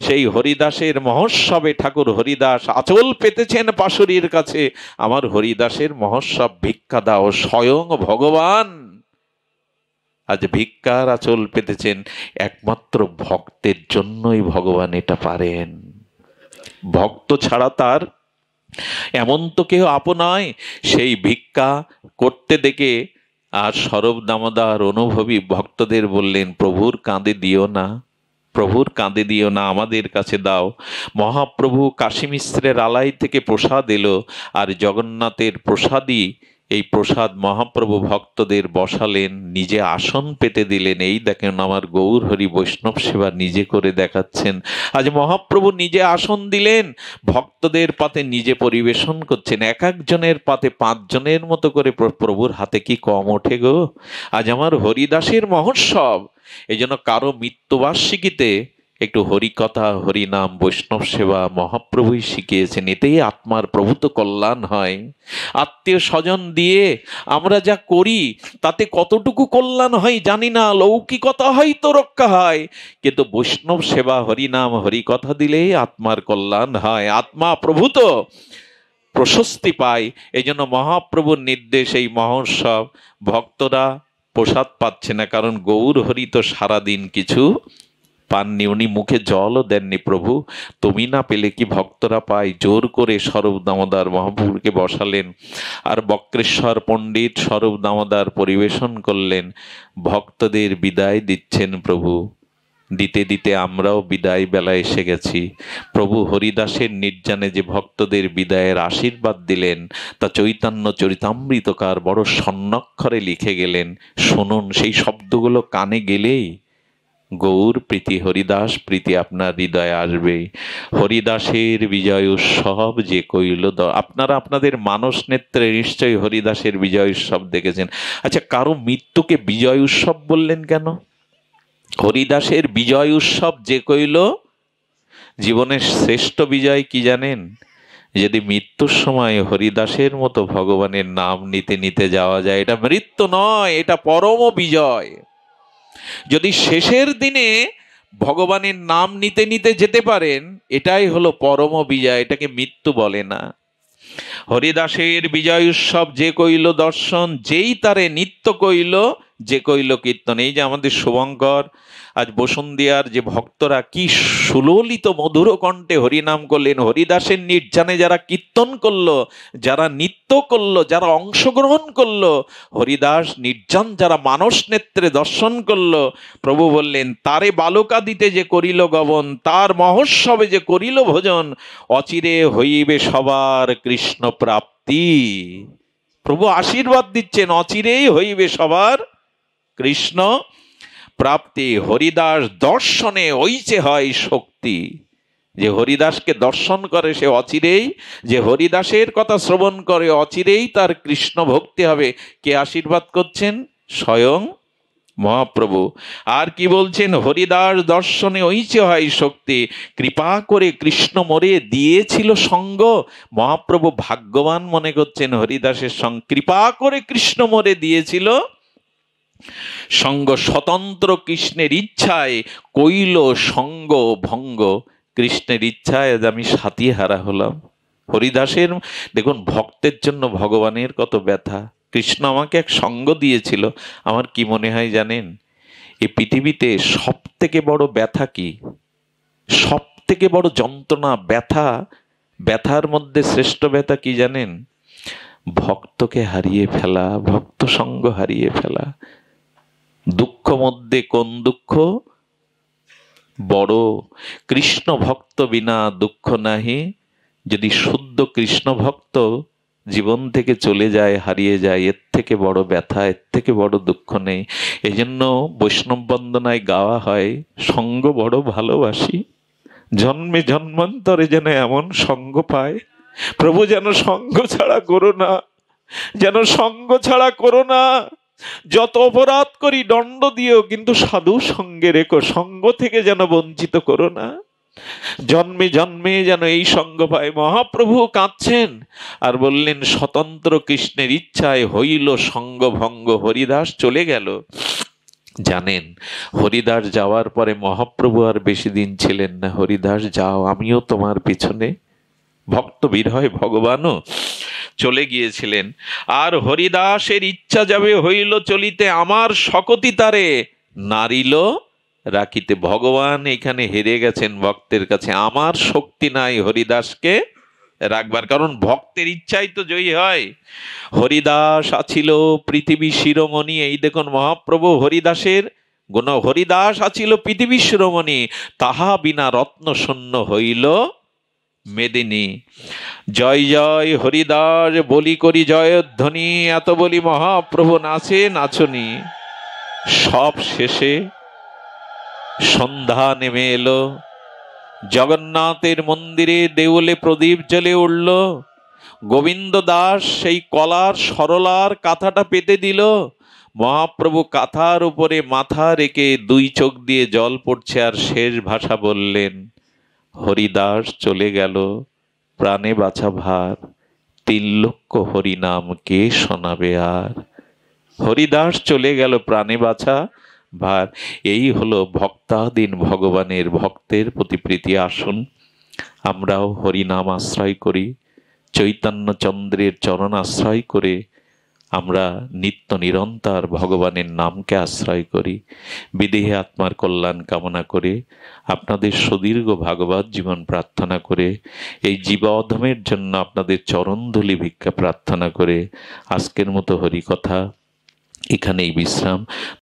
সেই হরিদাসের মহোৎসবে ঠাকুর হরিদাস আঁচল পেতেছেন পাশুরির কাছে। আমার হরিদাসের মহোৎসব ভিক্ষা দাও। স্বয়ং ভগবান আজ ভিক্ষার আঁচল পেতেছেন। একমাত্র ভক্তের জন্যই ভগবান এটা পারেন। ভক্ত ছাড়া তার এমন তো কেউ আপনায়। সেই ভিক্ষা করতে দেখে আর সরব দামোদর অনুভবী ভক্তদের বললেন, প্রভুর কাঁধে দিও না, প্রভুর কাঁধে দিও না, আমাদের কাছে দাও। মহাপ্রভু কাশী মিশ্রের আলাই থেকে প্রসাদ এলো, আর জগন্নাথের প্রসাদই এই প্রসাদ মহাপ্রভু ভক্তদের বসালেন, নিজে আসন পেতে দিলেন। এই দেখেন আমার গৌর হরি বৈষ্ণব সেবা নিজে করে দেখাচ্ছেন। আজ মহাপ্রভু নিজে আসন দিলেন, ভক্তদের পাতে নিজে পরিবেশন করছেন। এক একজনের পাতে 5 জনের মতো করে প্রভুর হাতে কি কম ওঠে গো? আজ আমার হরিদাসের মহোৎসব। এই জন্য কারো মৃত্যুবার্ষিকীতে একটু হরিকথা, হরিনাম, বৈষ্ণব সেবা মহাপ্রভুই শিখিয়েছেন। এতেই আত্মার প্রভূত কল্যাণ হয়। আত্মীয় স্বজন দিয়ে আমরা যা করি তাতে কতটুকু কল্যাণ হয় জানি না। লৌকিকতা হয়তো রক্ষা হয়, কিন্তু বৈষ্ণব সেবা, হরিনাম, হরিকথা দিলেই আত্মার কল্যাণ হয়, আত্মা প্রভূত প্রশস্তি পায়। এই জন্য মহাপ্রভুর নির্দেশ এই মহোৎসব। ভক্তরা প্রসাদ পাচ্ছে না, কারণ গৌর হরি তো সারাদিন কিছু পাননি, উনি মুখে জলও দেননি। প্রভু তুমি না পেলে কি ভক্তরা পায়? জোর করে স্বরূপ দামোদর মহাপ্রভুকে বসালেন, আর বক্রেশ্বর পণ্ডিত স্বরূপ দামোদর পরিবেশন করলেন। ভক্তদের বিদায় দিচ্ছেন প্রভু। দিতে দিতে আমরাও বিদায় বেলা এসে গেছি। প্রভু হরিদাসের নির্জানে যে ভক্তদের বিদায়ের আশীর্বাদ দিলেন তা চৈতন্য চরিতামৃতকার বড় স্বর্ণাক্ষরে লিখে গেলেন। শুনুন, সেই শব্দগুলো কানে গেলেই গৌর প্রীতি, হরিদাস প্রীতি আপনার হৃদয়ে আসবে। হরিদাসের বিজয় উৎসব যে কইল। আপনারা আপনাদের মানস নেত্রে নিশ্চয়ই হরিদাসের বিজয় উৎসব দেখেছেন। আচ্ছা, কারো মৃত্যুকে বিজয় উৎসব বললেন কেন? হরিদাসের বিজয় উৎসব যে কইল। জীবনের শ্রেষ্ঠ বিজয় কি জানেন? যদি মৃত্যুর সময় হরিদাসের মতো ভগবানের নাম নিতে নিতে যাওয়া যায়, এটা মৃত্যু নয়, এটা পরম বিজয়। যদি শেষের দিনে ভগবানের নাম নিতে নিতে যেতে পারেন, এটাই হলো পরম বিজয়, এটাকে মৃত্যু বলে না। হরিদাসের বিজয় উৎসব যে কইল দর্শন, যেই তারে নিত্য কইল, যে কইল কীর্তন। এই যে আমাদের শুভঙ্কর আজ বসুন্ধিয়ার যে ভক্তরা কি সুললিত মধুর কণ্ঠে হরিনাম করলেন। হরিদাসের নির্জানে যারা কীর্তন করলো, যারা নৃত্য করলো, যারা অংশগ্রহণ করলো, হরিদাস নির্জন যারা মানস নেত্রে দর্শন করলো, প্রভু বললেন তারে বালকা দিতে যে করিল গমন, তার মহোৎসবে যে করিল ভোজন, অচিরে হইবে সবার কৃষ্ণ প্রাপ্তি। প্রভু আশীর্বাদ দিচ্ছেন, অচিরেই হইবে সবার কৃষ্ণ প্রাপ্তি হরিদাস দর্শনে ওইচে হয় শক্তি। যে হরিদাসকে দর্শন করে সে অচিরেই, যে হরিদাসের কথা শ্রবণ করে অচিরেই তার কৃষ্ণ ভক্তি হবে। কে আশীর্বাদ করছেন? স্বয়ং মহাপ্রভু। আর কি বলছেন? হরিদাস দর্শনে ঐচে হয় শক্তি, কৃপা করে কৃষ্ণ মোরে দিয়েছিল সঙ্গ। মহাপ্রভু ভাগ্যবান মনে করছেন হরিদাসের সঙ্গ, কৃপা করে কৃষ্ণ মোরে দিয়েছিল সঙ্গ। স্বতন্ত্র কৃষ্ণের ইচ্ছায় কইল সঙ্গ ভঙ্গ। কৃষ্ণের ইচ্ছায় আজ আমি সাথী হারা হলাম। হরিদাসের দেখুন, ভক্তের জন্য ভগবানের কত ব্যথা। কৃষ্ণ আমাকে এক সঙ্গ দিয়েছিল। আমার কি মনে হয় জানেন, এই পৃথিবীতে সব থেকে বড় ব্যথা কি, সব থেকে বড় যন্ত্রণা, ব্যথা, ব্যথার মধ্যে শ্রেষ্ঠ ব্যথা কি জানেন? ভক্তকে হারিয়ে ফেলা, ভক্ত সঙ্গ হারিয়ে ফেলা। দুঃখ মধ্যে কোন দুঃখ বড়? কৃষ্ণ ভক্ত বিনা দুঃখ নাহি। যদি শুদ্ধ কৃষ্ণ ভক্ত জীবন থেকে চলে যায়, হারিয়ে যায়, এর থেকে বড় ব্যথা, এর থেকে বড় দুঃখ নেই। এই জন্য বৈষ্ণব বন্দনায় গাওয়া হয়, সঙ্গ বড় ভালোবাসি, জন্মে জন্মান্তরে যেন এমন সঙ্গ পায়। প্রভু যেন সঙ্গ ছাড়া করো না, যেন সঙ্গ ছাড়া করো না। যত অপরাধ করি দণ্ড দিও, কিন্তু সাধু সঙ্গে রেখো, সঙ্গ থেকে যেন বঞ্চিত করো না। জন্মে জন্মে যেন এই সঙ্গ পায়। মহাপ্রভু কাঁদছেন আর বললেন, স্বতন্ত্র কৃষ্ণের ইচ্ছায় হইল সঙ্গ ভঙ্গ। হরিদাস চলে গেল। জানেন, হরিদাস যাওয়ার পরে মহাপ্রভু আর বেশি দিন ছিলেন না। হরিদাস যাও, আমিও তোমার পিছনে। ভক্ত বিরহে ভগবানও চলে গিয়েছিলেন। আর হরিদাসের ইচ্ছা যাবে হইল চলিতে, আমার শকতি তারে নারিল রাখিতে। ভগবান এখানে হেরে গেছেন ভক্তের কাছে। আমার শক্তি নাই হরিদাসকে রাখবার, কারণ ভক্তের ইচ্ছাই তো জয়ী হয়। হরিদাস আছিল পৃথিবী শিরোমণি। এই দেখুন মহাপ্রভু হরিদাসের গুণ। হরিদাস আছিল পৃথিবী শিরোমণি, তাহা বিনা রত্ন শূন্য হইল মেদিনী। জয় জয় হরিদাস বলি করি জয়ধ্বনি, এত বলি মহাপ্রভু নাচে নাচনি। সব শেষে সন্ধ্যা নেমে এলো। জগন্নাথের মন্দিরে দেউলে প্রদীপ জ্বলে উঠল। গোবিন্দ দাস সেই কলার সরলার কাঁথাটা পেতে দিল। মহাপ্রভু কাঁথার উপরে মাথা রেখে দুই চোখ দিয়ে জল পড়ছে, আর শেষ ভাষা বললেন, হরিদাস চলে গেল, প্রাণে বাঁচা ভার, 3 লক্ষ হরিনাম কে শোনাবে আর। হরিদাস চলে গেল, প্রাণে বাঁচা ভার। এই হলো ভক্তাধীন ভগবানের ভক্তের প্রতি প্রীতি। আসুন আমরাও হরিনাম আশ্রয় করি, চৈতন্য চন্দ্রের চরণ আশ্রয় করে আমরা নিত্য নিরন্তর ভগবানের নামকে আশ্রয় করি। বিদেহী আত্মার কল্যাণ কামনা করে, আপনাদের সুদীর্ঘ ভাগবত জীবন প্রার্থনা করে, এই জীবাধমের জন্য আপনাদের চরণধূলি ভিক্ষা প্রার্থনা করে আজকের মতো হরিকথা এখানেই বিশ্রাম।